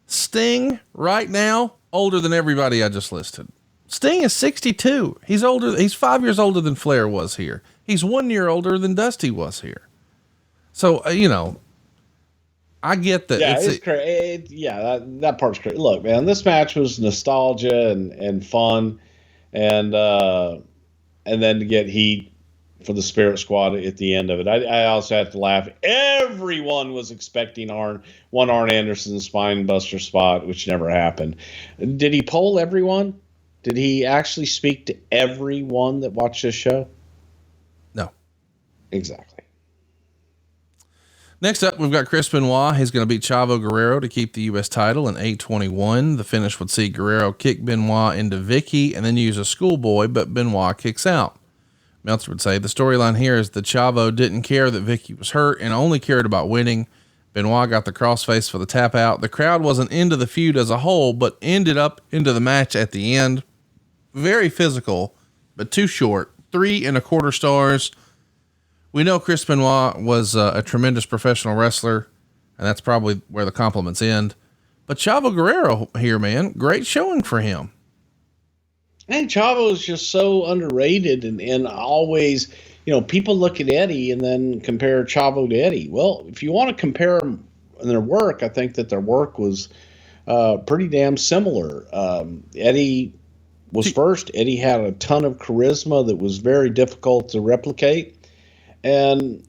Sting right now, older than everybody I just listed. Sting is 62. He's older. He's 5 years older than Flair was here. He's 1 year older than Dusty was here. So, you know, I get that. Yeah, it's crazy. Yeah, that part's crazy. Look, man, this match was nostalgia and fun, and then to get heat for the Spirit Squad at the end of it. I also have to laugh. Everyone was expecting Arn Anderson spine buster spot, which never happened. Did he poll everyone? Did he actually speak to everyone that watched this show? No. Exactly. Next up, we've got Chris Benoit. He's going to beat Chavo Guerrero to keep the U.S. title in 8:21. The finish would see Guerrero kick Benoit into Vicky and then use a schoolboy, but Benoit kicks out. Meltzer would say the storyline here is that Chavo didn't care that Vicky was hurt and only cared about winning. Benoit got the crossface for the tap out. The crowd wasn't into the feud as a whole, but ended up into the match at the end. Very physical, but too short. 3.25 stars. We know Chris Benoit was a tremendous professional wrestler, and that's probably where the compliments end. But Chavo Guerrero here, man, great showing for him. Man, Chavo is just so underrated, and always, you know, people look at Eddie and then compare Chavo to Eddie. Well, if you want to compare them in their work, I think that their work was pretty damn similar. Eddie was first. Eddie had a ton of charisma that was very difficult to replicate. And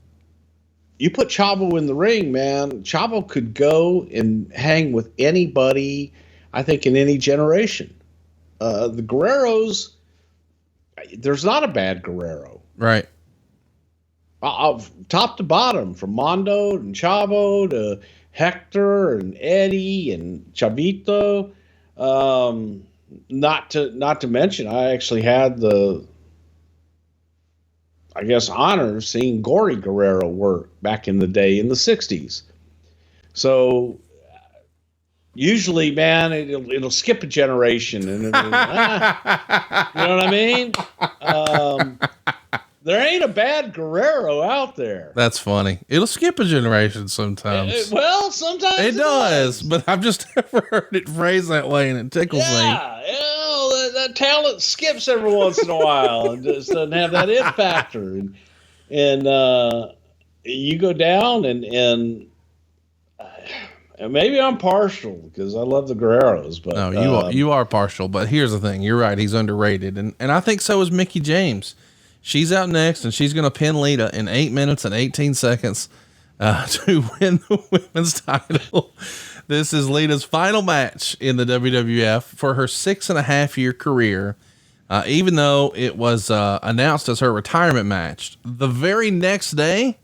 you put Chavo in the ring, man, Chavo could go and hang with anybody, I think, in any generation. The Guerreros, there's not a bad Guerrero. Right. Top to bottom, from Mondo and Chavo to Hector and Eddie and Chavito. Not to mention, I actually had the, I guess, honor of seeing Gory Guerrero work back in the day in the 60s. So usually, man, it'll skip a generation, and it'll, you know what I mean? There ain't a bad Guerrero out there. That's funny. It'll skip a generation sometimes. Well, sometimes it does, but I've just never heard it phrased that way, and it tickles me. Yeah, talent skips every once in a while and just doesn't have that it factor. And you go down and maybe I'm partial because I love the Guerreros, but no, you are partial. But here's the thing: you're right. He's underrated, and I think so is Mickie James. She's out next, and she's going to pin Lita in 8 minutes and 18 seconds to win the women's title. This is Lita's final match in the WWF for her 6.5-year career. Even though it was announced as her retirement match, the very next day,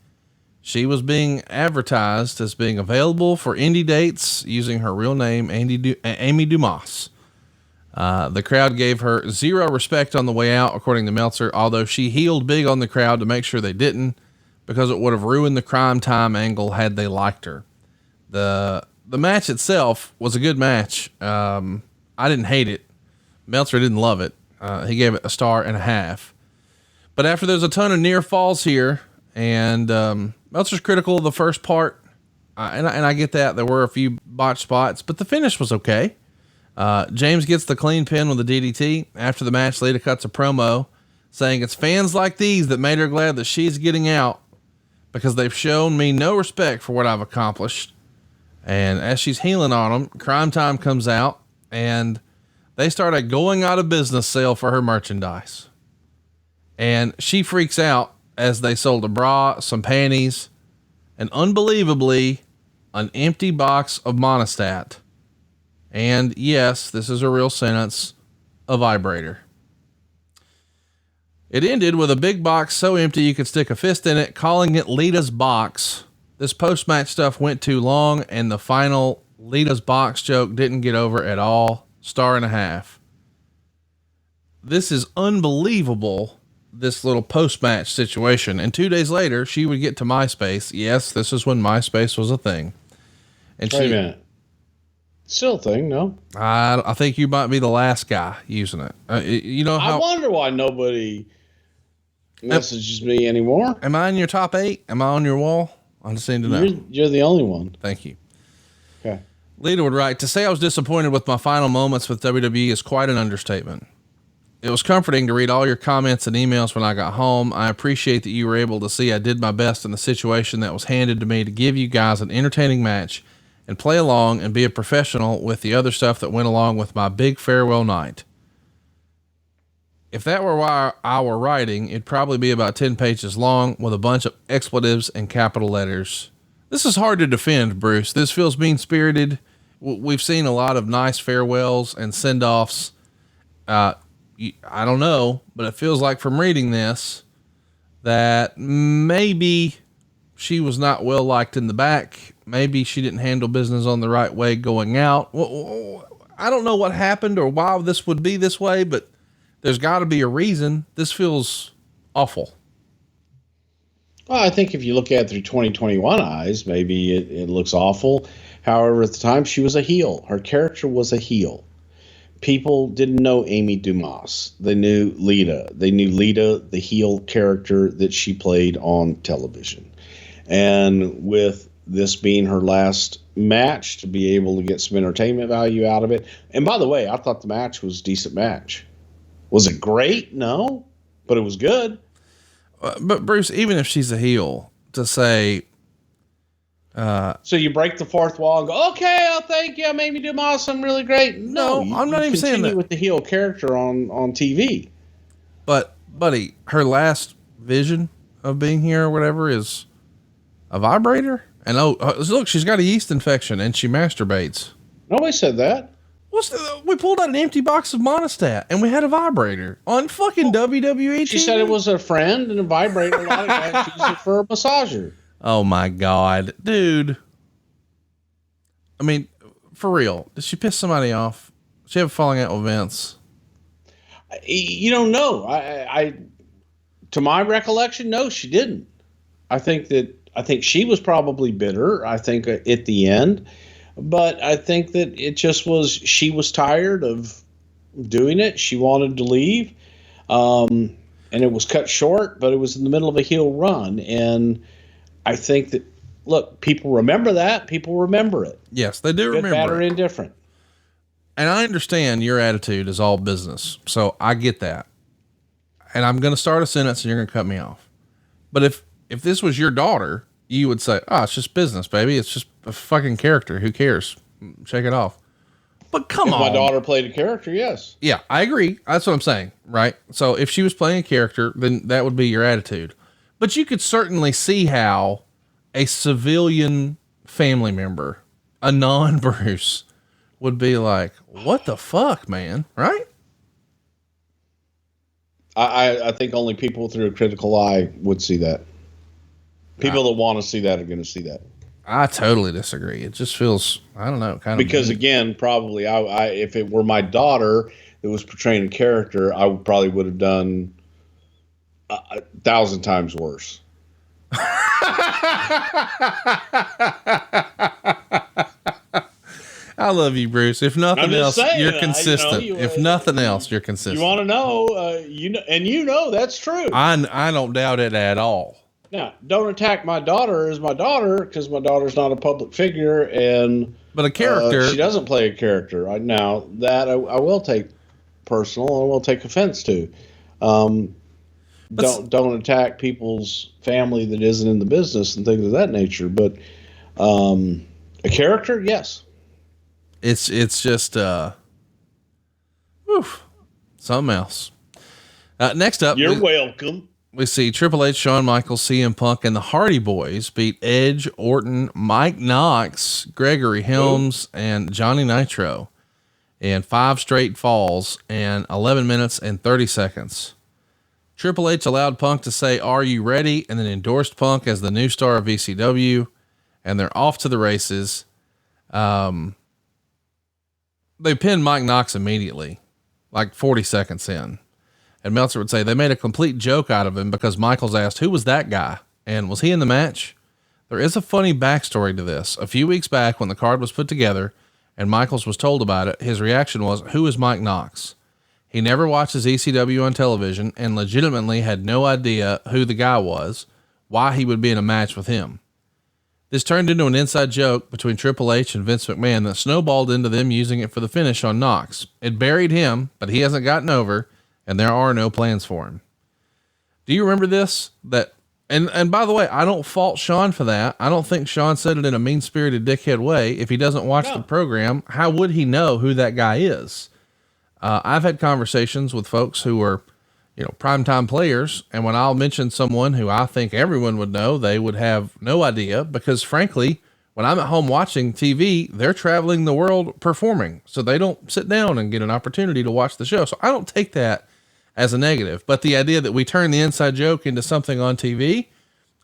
she was being advertised as being available for indie dates using her real name, Amy Dumas. The crowd gave her zero respect on the way out, according to Meltzer, although she heeled big on the crowd to make sure they didn't, because it would have ruined the Crime Time angle had they liked her. The match itself was a good match. I didn't hate it. Meltzer didn't love it. He gave it 1.5 stars. But after there's a ton of near falls here, and Meltzer's critical of the first part, and I get that. There were a few botched spots, but the finish was okay. James gets the clean pin with the DDT. After the match, Lita cuts a promo saying it's fans like these that made her glad that she's getting out because they've shown me no respect for what I've accomplished. And as she's healing on them, Crime Time comes out and they start a going out of business sale for her merchandise. And she freaks out as they sold a bra, some panties, and unbelievably, an empty box of Monistat. And yes, this is a real sentence, a vibrator. It ended with a big box so empty you could stick a fist in it, calling it Lita's box. This post-match stuff went too long, and the final Lita's box joke didn't get over at all. 1.5 stars. This is unbelievable, this little post-match situation. And 2 days later, she would get to MySpace. Yes, this is when MySpace was a thing. And wait a minute. Still a thing, no? I think you might be the last guy using it. You know how? I wonder why nobody messages me anymore. Am I in your top 8? Am I on your wall? I just need to know. You're the only one. Thank you. Okay. Lita would write, to say I was disappointed with my final moments with WWE is quite an understatement. It was comforting to read all your comments and emails when I got home. I appreciate that you were able to see I did my best in the situation that was handed to me to give you guys an entertaining match and play along and be a professional with the other stuff that went along with my big farewell night. If that were why I were writing, it'd probably be about 10 pages long with a bunch of expletives and capital letters. This is hard to defend, Bruce. This feels mean-spirited. We've seen a lot of nice farewells and send-offs. I don't know, but it feels like from reading this that maybe she was not well liked in the back. Maybe she didn't handle business on the right way going out. I don't know what happened or why this would be this way, but there's got to be a reason. This feels awful. Well, I think if you look at it through 2021 eyes, maybe it looks awful. However, at the time, she was a heel. Her character was a heel. People didn't know Amy Dumas. They knew Lita. They knew Lita, the heel character that she played on television. And with this being her last match, to be able to get some entertainment value out of it. And by the way, I thought the match was a decent match. Was it great? No, but it was good. But Bruce, even if she's a heel, to say, so you break the fourth wall and go, okay, I'll thank you. I made me do awesome, really great. No, I'm not even saying that with the heel character on TV. But buddy, her last vision of being here or whatever is a vibrator. And look, she's got a yeast infection and she masturbates. Nobody said that. We pulled out an empty box of Monistat and we had a vibrator on fucking WWE. She said it was a friend and a vibrator. A lot of guys use it for a massager. Oh my God, dude. I mean, for real, did she piss somebody off? Did she have a falling out with Vince? You don't know. I to my recollection, no, she didn't. I think she was probably bitter. I think at the end. But I think that it just was, she was tired of doing it. She wanted to leave. And it was cut short, but it was in the middle of a heel run. And I think that, look, people remember that. People remember it. Yes, they do remember it. Good, bad, or it. indifferent. And I understand your attitude is all business. So I get that. And I'm going to start a sentence and you're going to cut me off. But if this was your daughter, you would say, oh, it's just business, baby. It's just a fucking character. Who cares? Shake it off. But come on. If my daughter played a character, yes. Yeah, I agree. That's what I'm saying, right? So if she was playing a character, then that would be your attitude. But you could certainly see how a civilian family member, a non-Bruce, would be like, what the fuck, man? Right? I think only people through a critical eye would see that. People that want to see that are going to see that. I totally disagree. It just feels, I don't know, kind of. Because again, probably I if it were my daughter that was portraying a character, I would have done 1,000 times worse. I love you, Bruce. If nothing else, saying, you're consistent. If nothing else, you're consistent. You want to know, that's true. I don't doubt it at all. Now, don't attack my daughter as my daughter, because my daughter's not a public figure, but a character. She doesn't play a character. Right now, that I will take personal. I will take offense to. Don't attack people's family that isn't in the business and things of that nature. But a character, yes. It's just something else. Next up, you're welcome. We see Triple H, Shawn Michaels, CM Punk, and the Hardy Boys beat Edge, Orton, Mike Knox, Gregory Helms, and Johnny Nitro in 5 straight falls in 11 minutes and 30 seconds. Triple H allowed Punk to say, "Are you ready?" and then endorsed Punk as the new star of ECW, and they're off to the races. They pinned Mike Knox immediately, like 40 seconds in. And Meltzer would say they made a complete joke out of him because Michaels asked, who was that guy? And was he in the match? There is a funny backstory to this. A few weeks back when the card was put together and Michaels was told about it, his reaction was, who is Mike Knox? He never watches ECW on television and legitimately had no idea who the guy was, why he would be in a match with him. This turned into an inside joke between Triple H and Vince McMahon that snowballed into them using it for the finish on Knox. It buried him, but he hasn't gotten over, and there are no plans for him. Do you remember this? And by the way, I don't fault Shawn for that. I don't think Shawn said it in a mean-spirited dickhead way. If he doesn't watch the program, how would he know who that guy is? I've had conversations with folks who are, primetime players. And when I'll mention someone who I think everyone would know, they would have no idea because frankly, when I'm at home watching TV, they're traveling the world performing. So they don't sit down and get an opportunity to watch the show. So I don't take that as a negative, but the idea that we turn the inside joke into something on TV,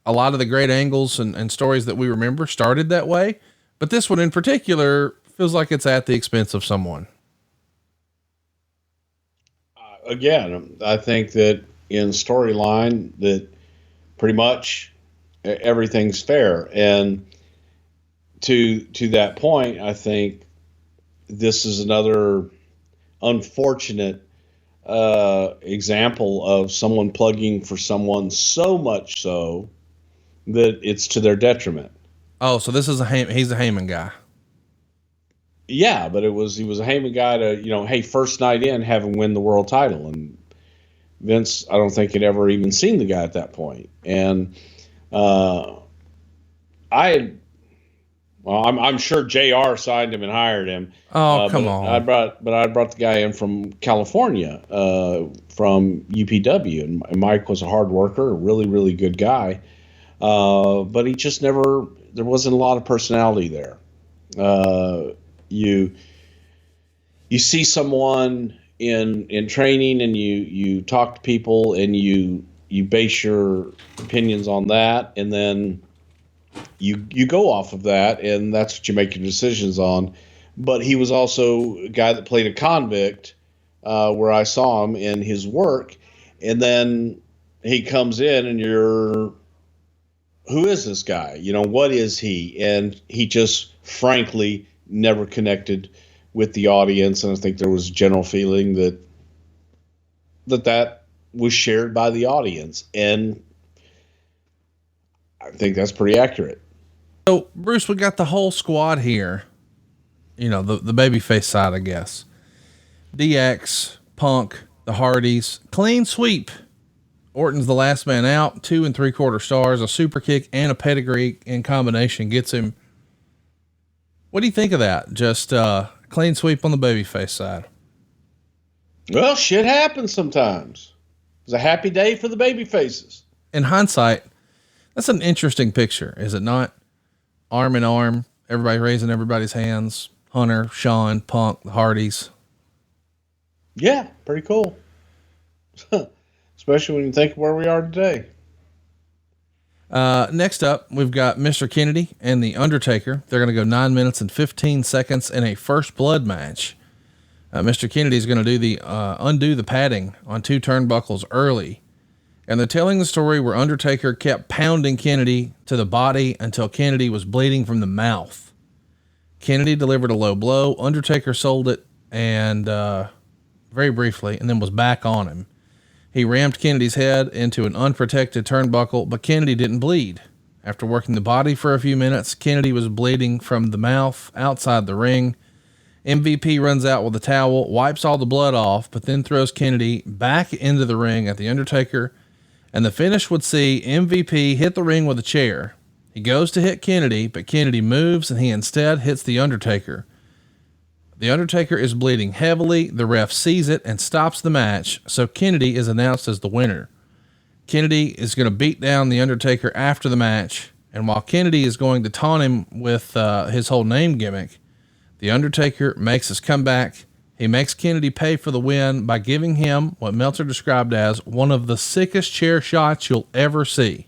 a lot of the great angles and stories that we remember started that way. But this one in particular feels like it's at the expense of someone. Again, I think that in storyline that pretty much everything's fair. And to that point, I think this is another unfortunate example of someone plugging for someone so much so that it's to their detriment. Oh, so this is he's a Heyman guy. Yeah, but he was a Heyman guy to, hey, first night in, have him win the world title. And Vince, I don't think had ever even seen the guy at that point. And I'm sure JR signed him and hired him. Oh, come on. I brought the guy in from California, from UPW, and Mike was a hard worker, a really, really good guy. But he just there wasn't a lot of personality there. You see someone in training and you talk to people and you base your opinions on that, and then you go off of that, and that's what you make your decisions on. But he was also a guy that played a convict, where I saw him in his work, and then he comes in and who is this guy? What is he? And he just frankly never connected with the audience. And I think there was a general feeling that was shared by the audience. And I think that's pretty accurate. So Bruce, we got the whole squad here, the babyface side, I guess. DX, Punk, the Hardys, clean sweep. Orton's the last man out, 2 3/4 stars, a super kick and a pedigree in combination gets him. What do you think of that? Just clean sweep on the babyface side. Well, shit happens sometimes. It's a happy day for the babyfaces. In hindsight, that's an interesting picture, is it not? Arm in arm, everybody raising everybody's hands. Hunter, Shawn, Punk, the Hardys. Yeah, pretty cool. Especially when you think of where we are today. Next up, we've got Mr. Kennedy and the Undertaker. They're going to go 9 minutes and 15 seconds in a first blood match. Mr. Kennedy is going to do undo the padding on 2 turnbuckles early. And they're telling the story where Undertaker kept pounding Kennedy to the body until Kennedy was bleeding from the mouth. Kennedy delivered a low blow. Undertaker sold it and, very briefly, and then was back on him. He rammed Kennedy's head into an unprotected turnbuckle, but Kennedy didn't bleed. After working the body for a few minutes, Kennedy was bleeding from the mouth outside the ring. MVP runs out with a towel, wipes all the blood off, but then throws Kennedy back into the ring at the Undertaker. And the finish would see MVP hit the ring with a chair. He goes to hit Kennedy, but Kennedy moves and he instead hits the Undertaker. The Undertaker is bleeding heavily. The ref sees it and stops the match, so Kennedy is announced as the winner. Kennedy is going to beat down the Undertaker after the match, and while Kennedy is going to taunt him with his whole name gimmick, the Undertaker makes his comeback. He makes Kennedy pay for the win by giving him what Meltzer described as one of the sickest chair shots you'll ever see.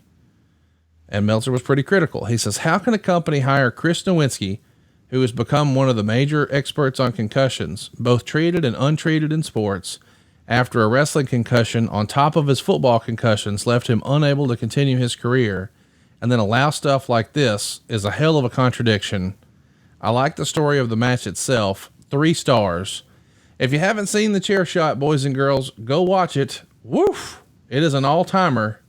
And Meltzer was pretty critical. He says, how can a company hire Chris Nowinski, who has become one of the major experts on concussions, both treated and untreated in sports, after a wrestling concussion on top of his football concussions left him unable to continue his career, and then allow stuff like this is a hell of a contradiction. I like the story of the match itself. 3 stars. If you haven't seen the chair shot, boys and girls, go watch it. Woof. It is an all-timer.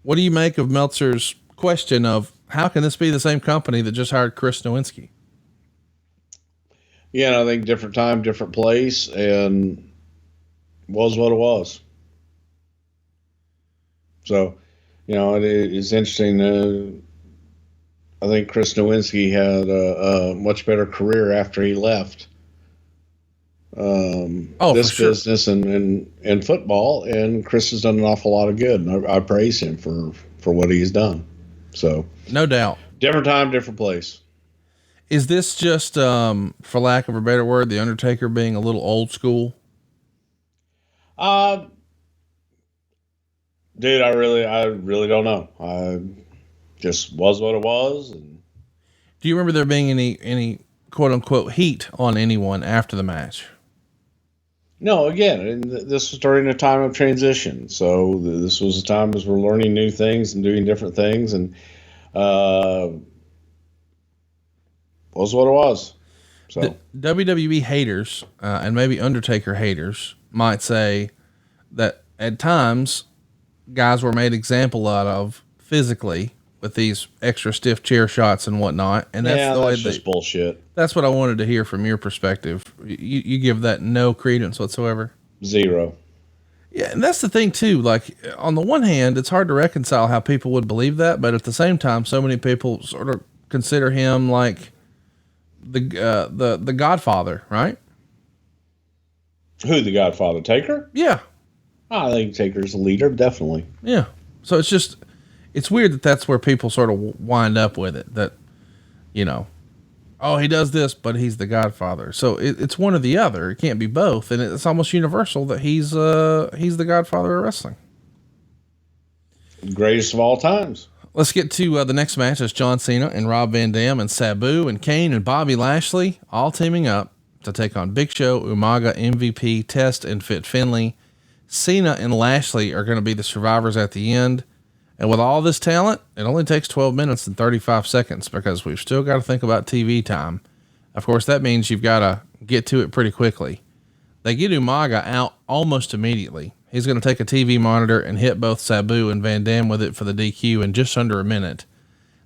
What do you make of Meltzer's question of how can this be the same company that just hired Chris Nowinski? Yeah, and I think different time, different place, and was what it was. So, it's interesting. I think Chris Nowinski had a much better career after he left this business and football, and Chris has done an awful lot of good, and I praise him for what he's done. So no doubt, different time, different place. Is this just, for lack of a better word, the Undertaker being a little old school? Dude, I really don't know. I just was what it was. And do you remember there being any quote unquote heat on anyone after the match? No, again, this was during a time of transition. So this was a time as we're learning new things and doing different things, and was what it was. So the WWE haters, and maybe Undertaker haters might say that at times guys were made example out of physically with these extra stiff chair shots and whatnot. And that's just bullshit. That's what I wanted to hear from your perspective. You give that no credence whatsoever. 0. Yeah. And that's the thing too. Like, on the one hand, it's hard to reconcile how people would believe that, but at the same time, so many people sort of consider him like the Godfather, right? Who, the Godfather? Taker? Yeah. I think Taker's a leader, definitely. Yeah. So it's weird that that's where people sort of wind up with it, that, oh, he does this, but he's the Godfather. So it's one or the other. It can't be both. And it's almost universal that he's the Godfather of wrestling. Greatest of all times. Let's get to the next match. It's John Cena and Rob Van Dam and Sabu and Kane and Bobby Lashley all teaming up to take on Big Show, Umaga, MVP, Test, and Fit Finlay. Cena and Lashley are going to be the survivors at the end. And with all this talent, it only takes 12 minutes and 35 seconds because we've still got to think about TV time. Of course, that means you've got to get to it pretty quickly. They get Umaga out almost immediately. He's going to take a TV monitor and hit both Sabu and Van Dam with it for the DQ in just under a minute.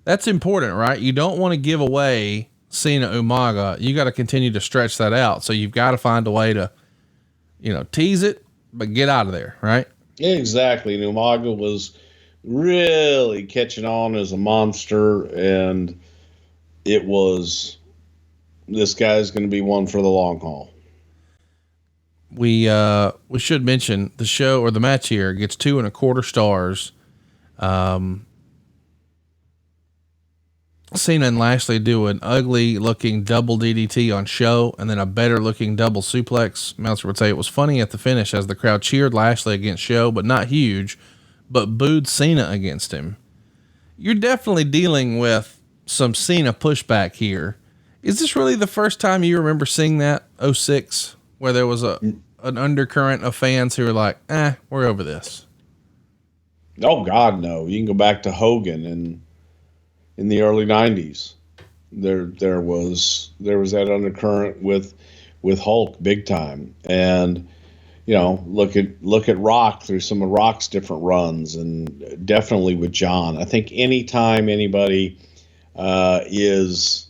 That's important, right? You don't want to give away Cena Umaga, you got to continue to stretch that out. So you've got to find a way to, tease it, but get out of there. Right. Exactly. And Umaga was really catching on as a monster, and it was, this guy's going to be one for the long haul. We should mention the show, or the match here, gets 2.25 stars. Cena and Lashley do an ugly looking double DDT on show, and then a better looking double suplex. Meltzer would say it was funny at the finish as the crowd cheered Lashley against show, but not huge, but booed Cena against him. You're definitely dealing with some Cena pushback here. Is this really the first time you remember seeing that 06, where there was an undercurrent of fans who were like, we're over this? Oh God, no. You can go back to Hogan and in the early 90s. There was that undercurrent with Hulk big time. And, look at Rock through some of Rock's different runs, and definitely with John. I think anytime anybody is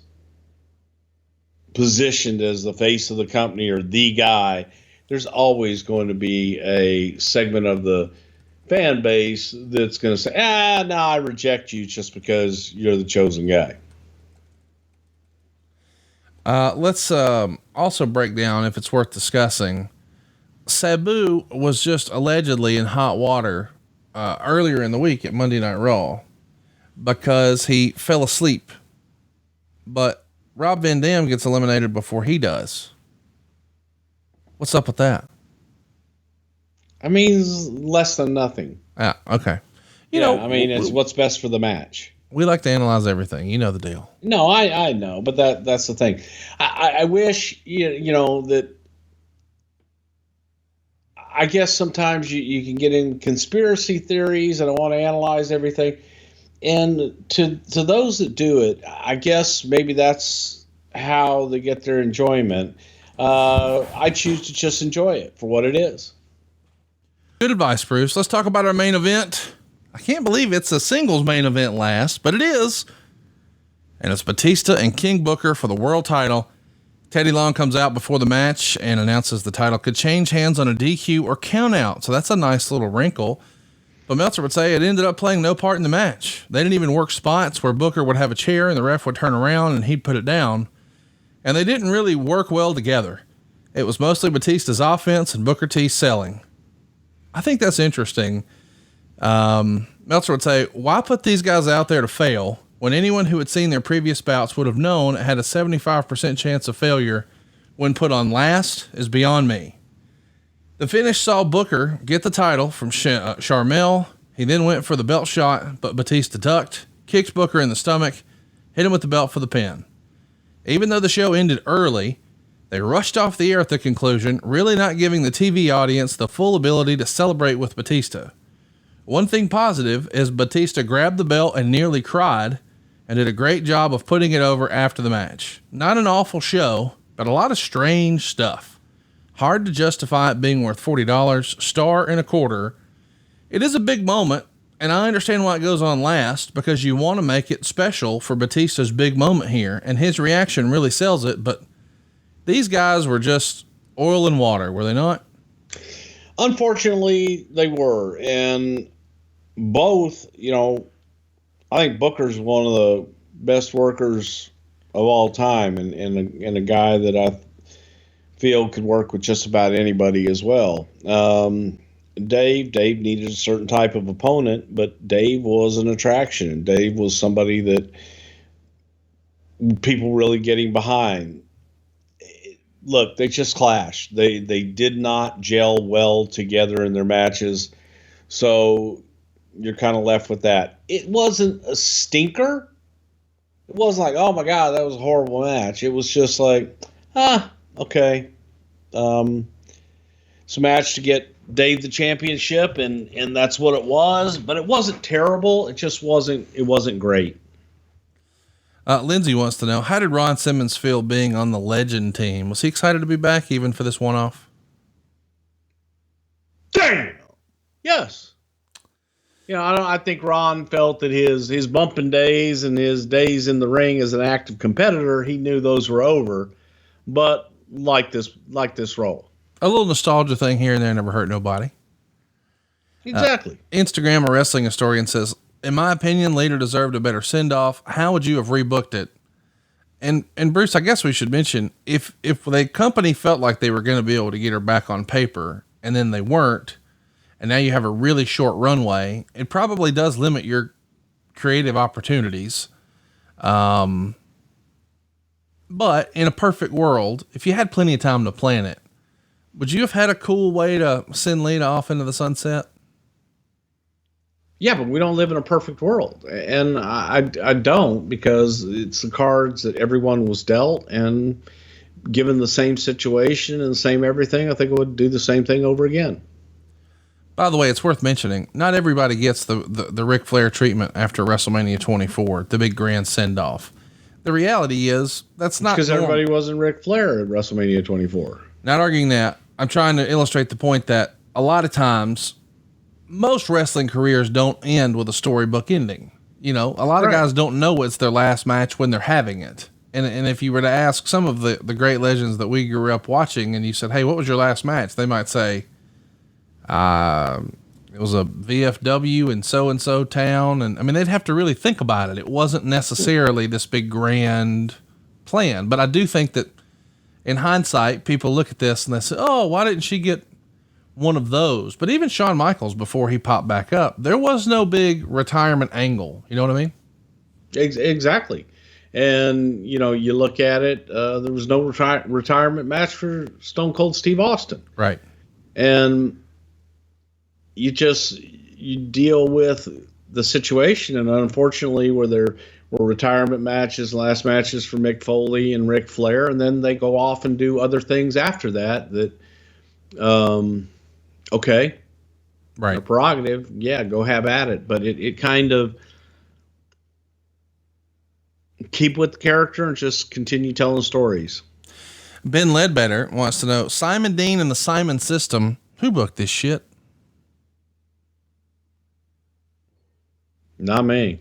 positioned as the face of the company or the guy, there's always going to be a segment of the fan base that's going to say, no, I reject you just because you're the chosen guy. Let's also break down, if it's worth discussing, Sabu was just allegedly in hot water earlier in the week at Monday Night Raw because he fell asleep, but Rob Van Dam gets eliminated before he does. What's up with that? I mean, less than nothing. Okay. It's what's best for the match. We like to analyze everything. You know the deal. No, I know, but that's the thing. I wish, that, I guess sometimes you can get in conspiracy theories, and I want to analyze everything. And to those that do it, I guess maybe that's how they get their enjoyment. I choose to just enjoy it for what it is. Good advice, Bruce. Let's talk about our main event. I can't believe it's a singles main event last, but it is. And it's Batista and King Booker for the world title. Teddy Long comes out before the match and announces the title could change hands on a DQ or count out. So that's a nice little wrinkle. But Meltzer would say it ended up playing no part in the match. They didn't even work spots where Booker would have a chair and the ref would turn around and he'd put it down. And they didn't really work well together. It was mostly Batista's offense and Booker T's selling. I think that's interesting. Meltzer would say, why put these guys out there to fail when anyone who had seen their previous bouts would have known it had a 75% chance of failure when put on last is beyond me. The finish saw Booker get the title from Sharmell. He then went for the belt shot, but Batista ducked, kicked Booker in the stomach, hit him with the belt for the pin. Even though the show ended early, they rushed off the air at the conclusion, really not giving the TV audience the full ability to celebrate with Batista. One thing positive is Batista grabbed the belt and nearly cried and did a great job of putting it over after the match. Not an awful show, but a lot of strange stuff. Hard to justify it being worth $40, star and a quarter. It is a big moment, and I understand why it goes on last, because you want to make it special for Batista's big moment here, and his reaction really sells it, but these guys were just oil and water, were they not? Unfortunately, they were. And both, I think Booker's one of the best workers of all time, and a guy that I feel could work with just about anybody as well. Dave needed a certain type of opponent, but Dave was an attraction. Dave was somebody that people really getting behind. Look, they just clashed. They did not gel well together in their matches. So you're kind of left with that. It wasn't a stinker. It wasn't like, oh my God, that was a horrible match. It was just like, okay. It's a match to get Dave the championship, and that's what it was. But it wasn't terrible. It just wasn't great. Lindsay wants to know, how did Ron Simmons feel being on the Legend team? Was he excited to be back even for this one-off? Damn! Yes. I think Ron felt that his bumping days and his days in the ring as an active competitor, he knew those were over. But like this role, A little nostalgia thing here and there never hurt nobody. exactly. Instagram a wrestling historian says, in my opinion, Lita deserved a better send off. How would you have rebooked it? And Bruce, I guess we should mention if the company felt like they were going to be able to get her back on paper and then they weren't, and now you have a really short runway, it probably does limit your creative opportunities. But in a perfect world, if you had plenty of time to plan it, would you have had a cool way to send Lita off into the sunset? Yeah, but we don't live in a perfect world, and I don't, because it's the cards that everyone was dealt, and given the same situation and the same everything, I think I would do the same thing over again. By the way, it's worth mentioning, not everybody gets the Ric Flair treatment after WrestleMania 24, the big grand send off. The reality is that's not because everybody wasn't Ric Flair at WrestleMania 24. Not arguing that. I'm trying to illustrate the point that a lot of times most wrestling careers don't end with a storybook ending. A lot of guys don't know it's their last match when they're having it. And if you were to ask some of the great legends that we grew up watching and you said, hey, what was your last match? They might say, it was a VFW in so-and-so town. And I mean, they'd have to really think about it. It wasn't necessarily this big grand plan, but I do think that in hindsight, people look at this and they say, oh, why didn't she get one of those? But even Shawn Michaels, before he popped back up, there was no big retirement angle. You know what I mean? Exactly. And, you look at it, there was no retirement match for Stone Cold Steve Austin. Right. And you deal with the situation. And unfortunately, where there were retirement matches, last matches for Mick Foley and Ric Flair, and then they go off and do other things after that, okay. Right. A prerogative. Yeah, go have at it. But it kind of keep with the character and just continue telling stories. Ben Ledbetter wants to know, Simon Dean and the Simon System, who booked this shit? Not me.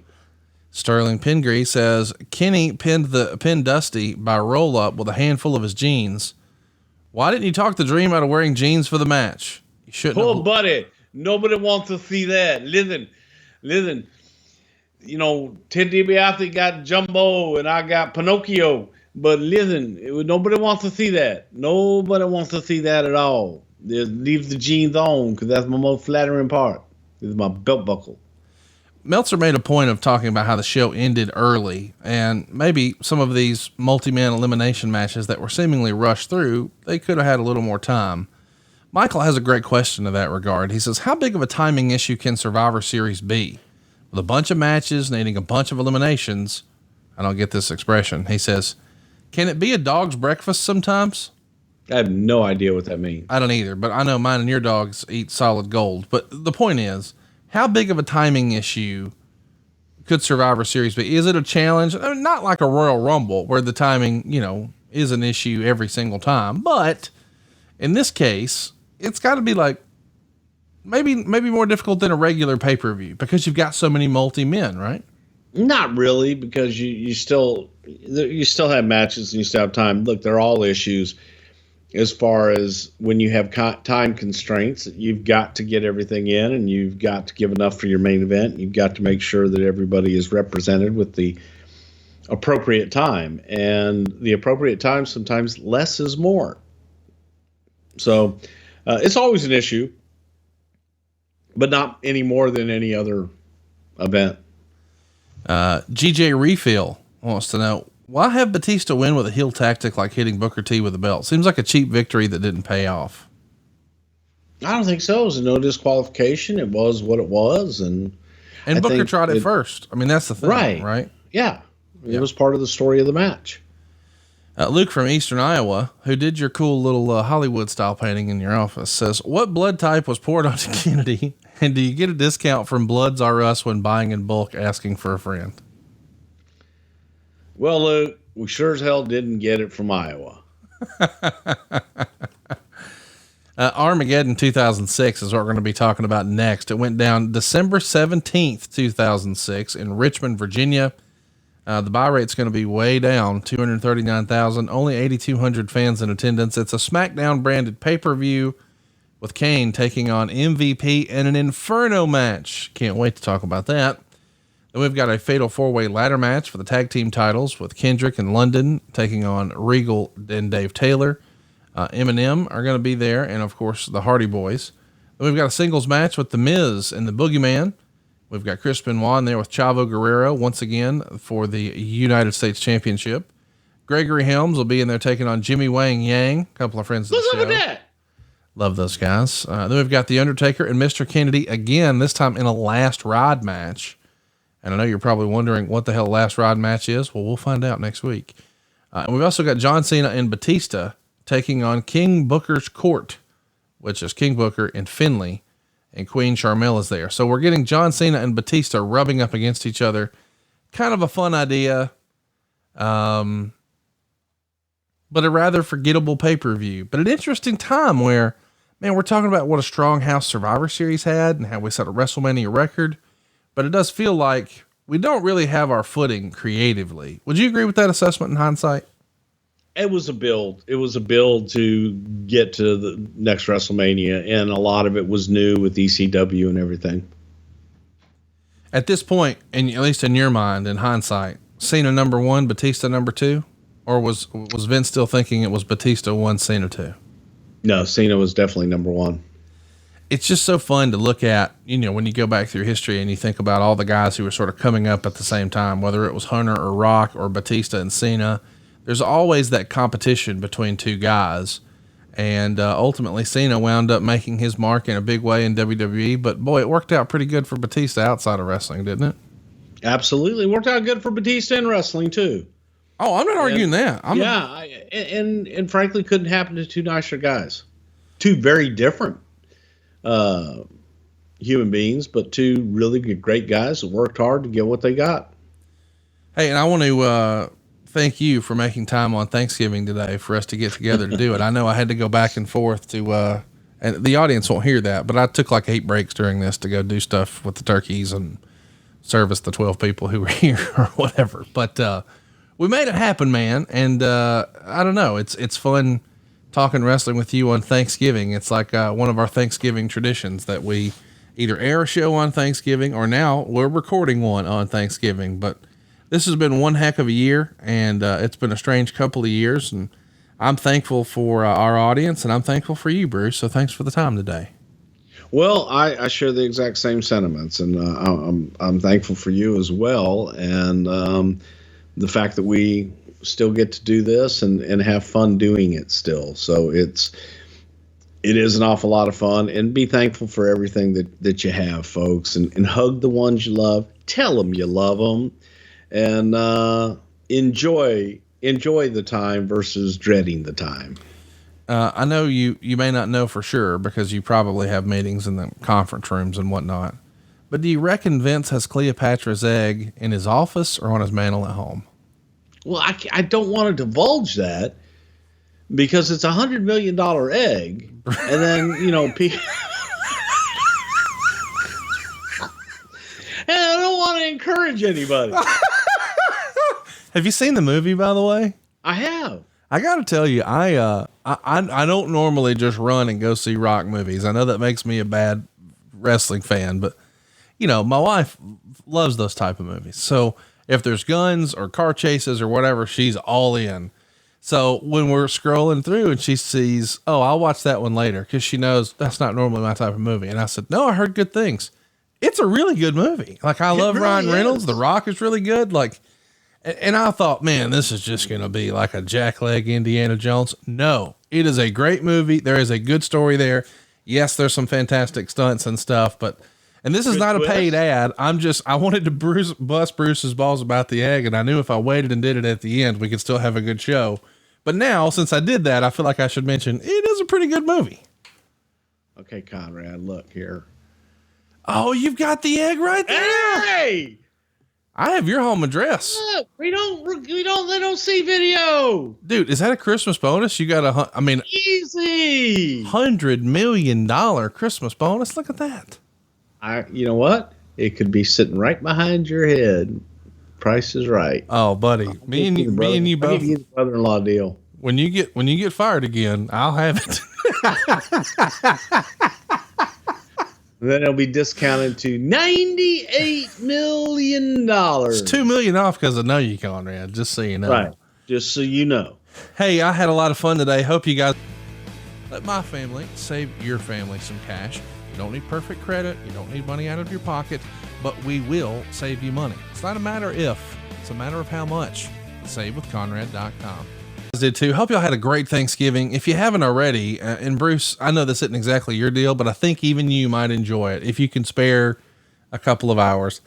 Sterling Pingree says, Kenny pinned Dusty by roll up with a handful of his jeans. Why didn't you talk the Dream out of wearing jeans for the match? You shouldn't. Oh, buddy, nobody wants to see that. Listen. Ted DiBiase got Jumbo and I got Pinocchio. But listen, nobody wants to see that. Nobody wants to see that at all. Leave the jeans on, because that's my most flattering part. It's my belt buckle. Meltzer made a point of talking about how the show ended early, and maybe some of these multi-man elimination matches that were seemingly rushed through, they could have had a little more time. Michael has a great question to that regard. He says, how big of a timing issue can Survivor Series be? With a bunch of matches needing a bunch of eliminations, I don't get this expression. He says, can it be a dog's breakfast sometimes? I have no idea what that means. I don't either, but I know mine and your dogs eat solid gold. But the point is, how big of a timing issue could Survivor Series be? Is it a challenge? I mean, not like a Royal Rumble where the timing, is an issue every single time. But in this case, it's got to be like maybe more difficult than a regular pay-per-view because you've got so many multi-men, right? Not really, because you still have matches and you still have time. Look, they're all issues. As far as when you have time constraints, you've got to get everything in, and you've got to give enough for your main event. You've got to make sure that everybody is represented with the appropriate time, and the appropriate time, sometimes less is more. So it's always an issue, but not any more than any other event. GJ Refill wants to know, why have Batista win with a heel tactic like hitting Booker T with a belt? Seems like a cheap victory that didn't pay off. I don't think so. It was no disqualification. It was what it was. And Booker tried it first. I mean, that's the thing, right? Yeah. It was part of the story of the match. Luke from Eastern Iowa, who did your cool little Hollywood style painting in your office, says, what blood type was poured onto Kennedy? And do you get a discount from Bloods R Us when buying in bulk, asking for a friend? Well, Luke, we sure as hell didn't get it from Iowa. Armageddon 2006 is what we're going to be talking about next. It went down December 17th, 2006 in Richmond, Virginia. The buy rate's going to be way down, 239,000, only 8,200 fans in attendance. It's a SmackDown branded pay-per-view with Kane taking on MVP in an Inferno match. Can't wait to talk about that. Then we've got a fatal 4-way ladder match for the tag team titles with Kendrick and London taking on Regal and Dave Taylor. Eminem are going to be there, and of course the Hardy Boys. Then we've got a singles match with The Miz and the Boogeyman. We've got Chris Benoit in there with Chavo Guerrero once again for the United States Championship. Gregory Helms will be in there taking on Jimmy Wang Yang, a couple of friends of the show. Look at that. Love those guys. Then we've got the Undertaker and Mr. Kennedy again, this time in a last ride match. And I know you're probably wondering what the hell last ride match is. Well, we'll find out next week. And we've also got John Cena and Batista taking on King Booker's Court, which is King Booker and Finlay, and Queen Sharmell is there. So we're getting John Cena and Batista rubbing up against each other. Kind of a fun idea. But a rather forgettable pay-per-view, but an interesting time where, man, we're talking about what a strong house Survivor Series had and how we set a WrestleMania record, but it does feel like we don't really have our footing creatively. Would you agree with that assessment in hindsight? It was a build. It was a build to get to the next WrestleMania, and a lot of it was new with ECW and everything. At this point, and at least in your mind, in hindsight, Cena number 1, Batista number 2, or was Vince still thinking it was Batista 1, Cena 2? No, Cena was definitely number 1. It's just so fun to look at, you know, when you go back through history and you think about all the guys who were sort of coming up at the same time, whether it was Hunter or Rock or Batista and Cena. There's always that competition between two guys. And ultimately, Cena wound up making his mark in a big way in WWE. But boy, it worked out pretty good for Batista outside of wrestling, didn't it? Absolutely. It worked out good for Batista in wrestling, too. Oh, I'm not arguing that. And frankly, couldn't happen to two nicer guys. Two very different human beings, but two really great guys who worked hard to get what they got. Hey, and I want to thank you for making time on Thanksgiving today for us to get together to do it. I know I had to go back and forth to, and the audience won't hear that, but I took like 8 breaks during this to go do stuff with the turkeys and service the 12 people who were here or whatever. But we made it happen, man. And I don't know. It's fun talking wrestling with you on Thanksgiving. It's like one of our Thanksgiving traditions that we either air a show on Thanksgiving or now we're recording one on Thanksgiving. But this has been one heck of a year, and it's been a strange couple of years. And I'm thankful for our audience, and I'm thankful for you, Bruce. So thanks for the time today. Well, I share the exact same sentiments, and I'm thankful for you as well. And the fact that we still get to do this and have fun doing it still. So it is an awful lot of fun, and be thankful for everything that you have, folks, and hug the ones you love. Tell them you love them, and enjoy the time versus dreading the time. I know you may not know for sure because you probably have meetings in the conference rooms and whatnot, but do you reckon Vince has Cleopatra's egg in his office or on his mantle at home? Well, I don't want to divulge that because it's $100 million egg. And then, and I don't want to encourage anybody. Have you seen the movie, by the way? I have. I got to tell you, I don't normally just run and go see rock movies. I know that makes me a bad wrestling fan, but my wife loves those type of movies. So if there's guns or car chases or whatever, she's all in. So when we're scrolling through and she sees, oh, I'll watch that one later, because she knows that's not normally my type of movie. And I said, no, I heard good things. It's a really good movie. Like, I love really Ryan Reynolds. The Rock is really good. Like, and I thought, man, this is just going to be like a jackleg Indiana Jones. No, it is a great movie. There is a good story there. Yes, there's some fantastic stunts and stuff, and this is not a paid ad. I wanted to bust Bruce's balls about the egg, and I knew if I waited and did it at the end, we could still have a good show. But now, since I did that, I feel like I should mention it is a pretty good movie. Okay, Conrad, look here. Oh, you've got the egg right there. Hey! I have your home address. Look, they don't see video. Dude, is that a Christmas bonus? You got Easy. $100 million Christmas bonus. Look at that. You know what? It could be sitting right behind your head. Price is right. Oh, buddy. Me and you both. I'll give you the brother-in-law deal. When you get fired again, I'll have it. Then it'll be discounted to $98 million. It's $2 million off because I know you, Conrad. Just so you know. Right. Just so you know. Hey, I had a lot of fun today. Hope you guys let my family save your family some cash. You don't need perfect credit. You don't need money out of your pocket, but we will save you money. It's not a matter if, it's a matter of how much. SaveWithConrad.com. Did too. Hope y'all had a great Thanksgiving. If you haven't already, and Bruce, I know this isn't exactly your deal, but I think even you might enjoy it if you can spare a couple of hours.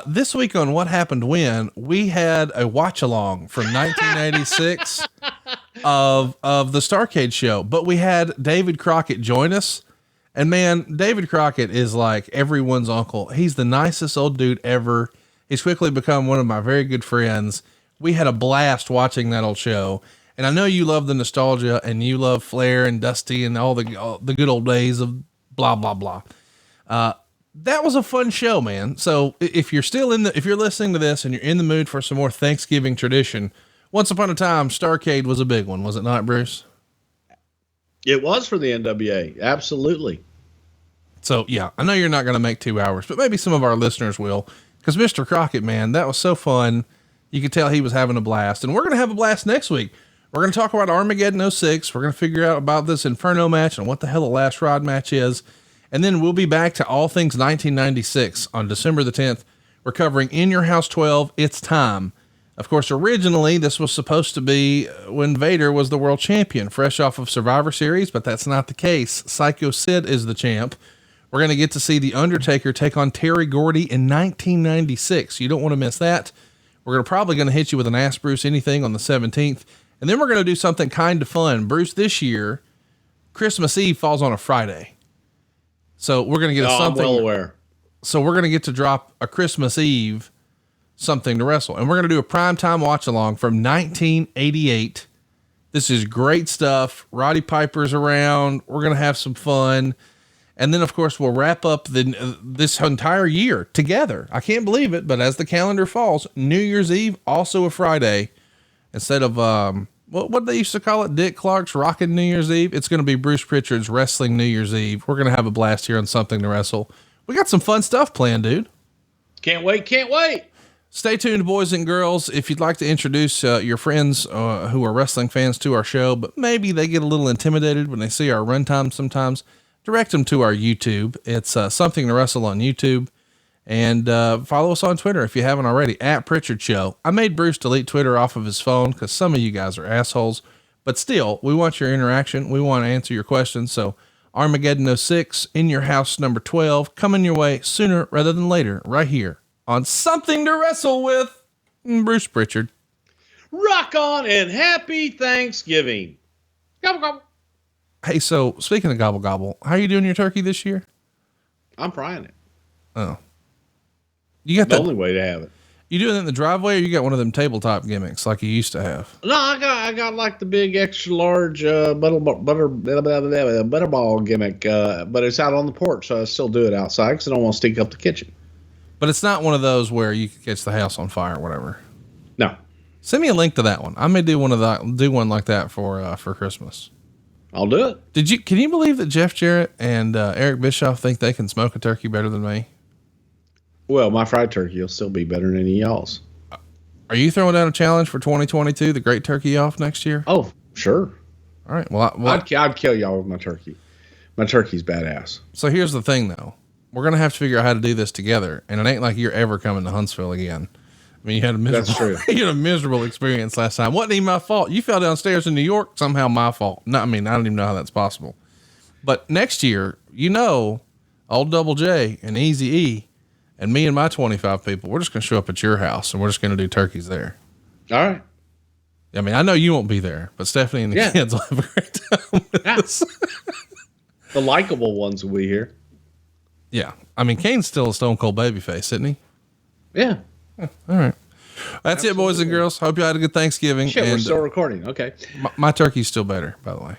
This week on What Happened When, we had a watch along from 1986 of the Starrcade show, but we had David Crockett join us. And man, David Crockett is like everyone's uncle. He's the nicest old dude ever. He's quickly become one of my very good friends. We had a blast watching that old show. And I know you love the nostalgia and you love Flair and Dusty and all the good old days of blah, blah, blah. That was a fun show, man. So if you're if you're listening to this and you're in the mood for some more Thanksgiving tradition, once upon a time, Starrcade was a big one. Was it not, Bruce? It was for the NWA. Absolutely. So yeah, I know you're not going to make 2 hours, but maybe some of our listeners will, because Mr. Crockett, man, that was so fun. You could tell he was having a blast, and we're going to have a blast next week. We're going to talk about Armageddon 06. We're going to figure out about this Inferno match and what the hell the last rod match is. And then we'll be back to all things 1996 on December the 10th. We're covering In Your House 12. It's time. Of course, originally this was supposed to be when Vader was the world champion, fresh off of Survivor Series, but that's not the case. Psycho Sid is the champ. We're going to get to see the Undertaker take on Terry Gordy in 1996. You don't want to miss that. We're probably going to hit you with an Ask Bruce Anything on the 17th. And then we're going to do something kind of fun. Bruce, this year, Christmas Eve falls on a Friday. So we're going to get something. I'm well aware. So we're going to get to drop a Christmas Eve Something to Wrestle. And we're going to do a primetime watch along from 1988. This is great stuff. Roddy Piper's around. We're going to have some fun. And then, of course, we'll wrap up this entire year together. I can't believe it, but as the calendar falls, New Year's Eve, also a Friday, instead of, what they used to call it, Dick Clark's Rockin' New Year's Eve, it's going to be Bruce Prichard's Wrestling New Year's Eve. We're going to have a blast here on Something to Wrestle. We got some fun stuff planned, dude. Can't wait. Stay tuned, boys and girls. If you'd like to introduce your friends who are wrestling fans to our show, but maybe they get a little intimidated when they see our runtime sometimes, direct them to our YouTube. It's Something to Wrestle on YouTube. And follow us on Twitter if you haven't already, at Prichard Show. I made Bruce delete Twitter off of his phone because some of you guys are assholes. But still, we want your interaction. We want to answer your questions. So Armageddon 06, In Your House number 12, coming your way sooner rather than later, right here on Something to Wrestle with Bruce Prichard. Rock on and happy Thanksgiving. Gobble, gobble. Hey, so speaking of gobble gobble, how are you doing your turkey this year? I'm frying it. Oh, you got the only way to have it. You doing it in the driveway, or you got one of them tabletop gimmicks like you used to have? No, I got like the big extra large butterball gimmick, but it's out on the porch, so I still do it outside because I don't want to stink up the kitchen. But it's not one of those where you could catch the house on fire or whatever. No. Send me a link to that one. I may do one like that for Christmas. I'll do it. Can you believe that Jeff Jarrett and Eric Bischoff think they can smoke a turkey better than me? Well, my fried turkey will still be better than any of y'all's. Are you throwing down a challenge for 2022, the Great Turkey Off next year? Oh, sure. All right. I'd kill y'all with my turkey. My turkey's badass. So here's the thing, though. We're going to have to figure out how to do this together, and it ain't like you're ever coming to Huntsville again. I mean, you had a miserable, That's true. You had a miserable experience last time. Wasn't even my fault. You fell downstairs in New York, somehow my fault. No, I mean, I don't even know how that's possible. But next year, old Double J and Easy E and me and my 25 people, we're just going to show up at your house, and we're just going to do turkeys there. All right. I mean, I know you won't be there, but Stephanie and the kids will have a great time with us. The likable ones will be here. Yeah. I mean, Kane's still a stone cold babyface, isn't he? Yeah. All right. That's it, boys and girls. Hope you had a good Thanksgiving. Shit, and we're still recording. Okay. my turkey's still better, by the way.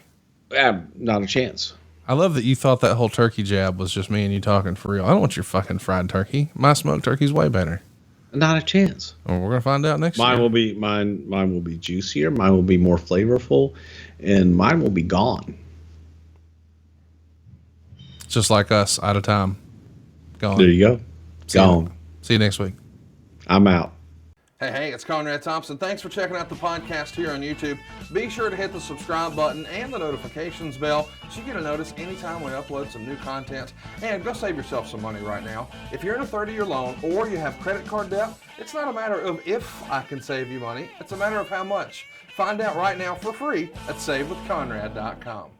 Not a chance. I love that you thought that whole turkey jab was just me and you talking for real. I don't want your fucking fried turkey. My smoked turkey's way better. Not a chance. Well, we're gonna find out next year. Mine will be juicier. Mine will be more flavorful, and mine will be gone. Just like us, out of time. Gone. There you go. Gone. See you next week. I'm out. Hey, it's Conrad Thompson. Thanks for checking out the podcast here on YouTube. Be sure to hit the subscribe button and the notifications bell so you get a notice anytime we upload some new content. And go save yourself some money right now. If you're in a 30-year loan or you have credit card debt, it's not a matter of if I can save you money. It's a matter of how much. Find out right now for free at SaveWithConrad.com.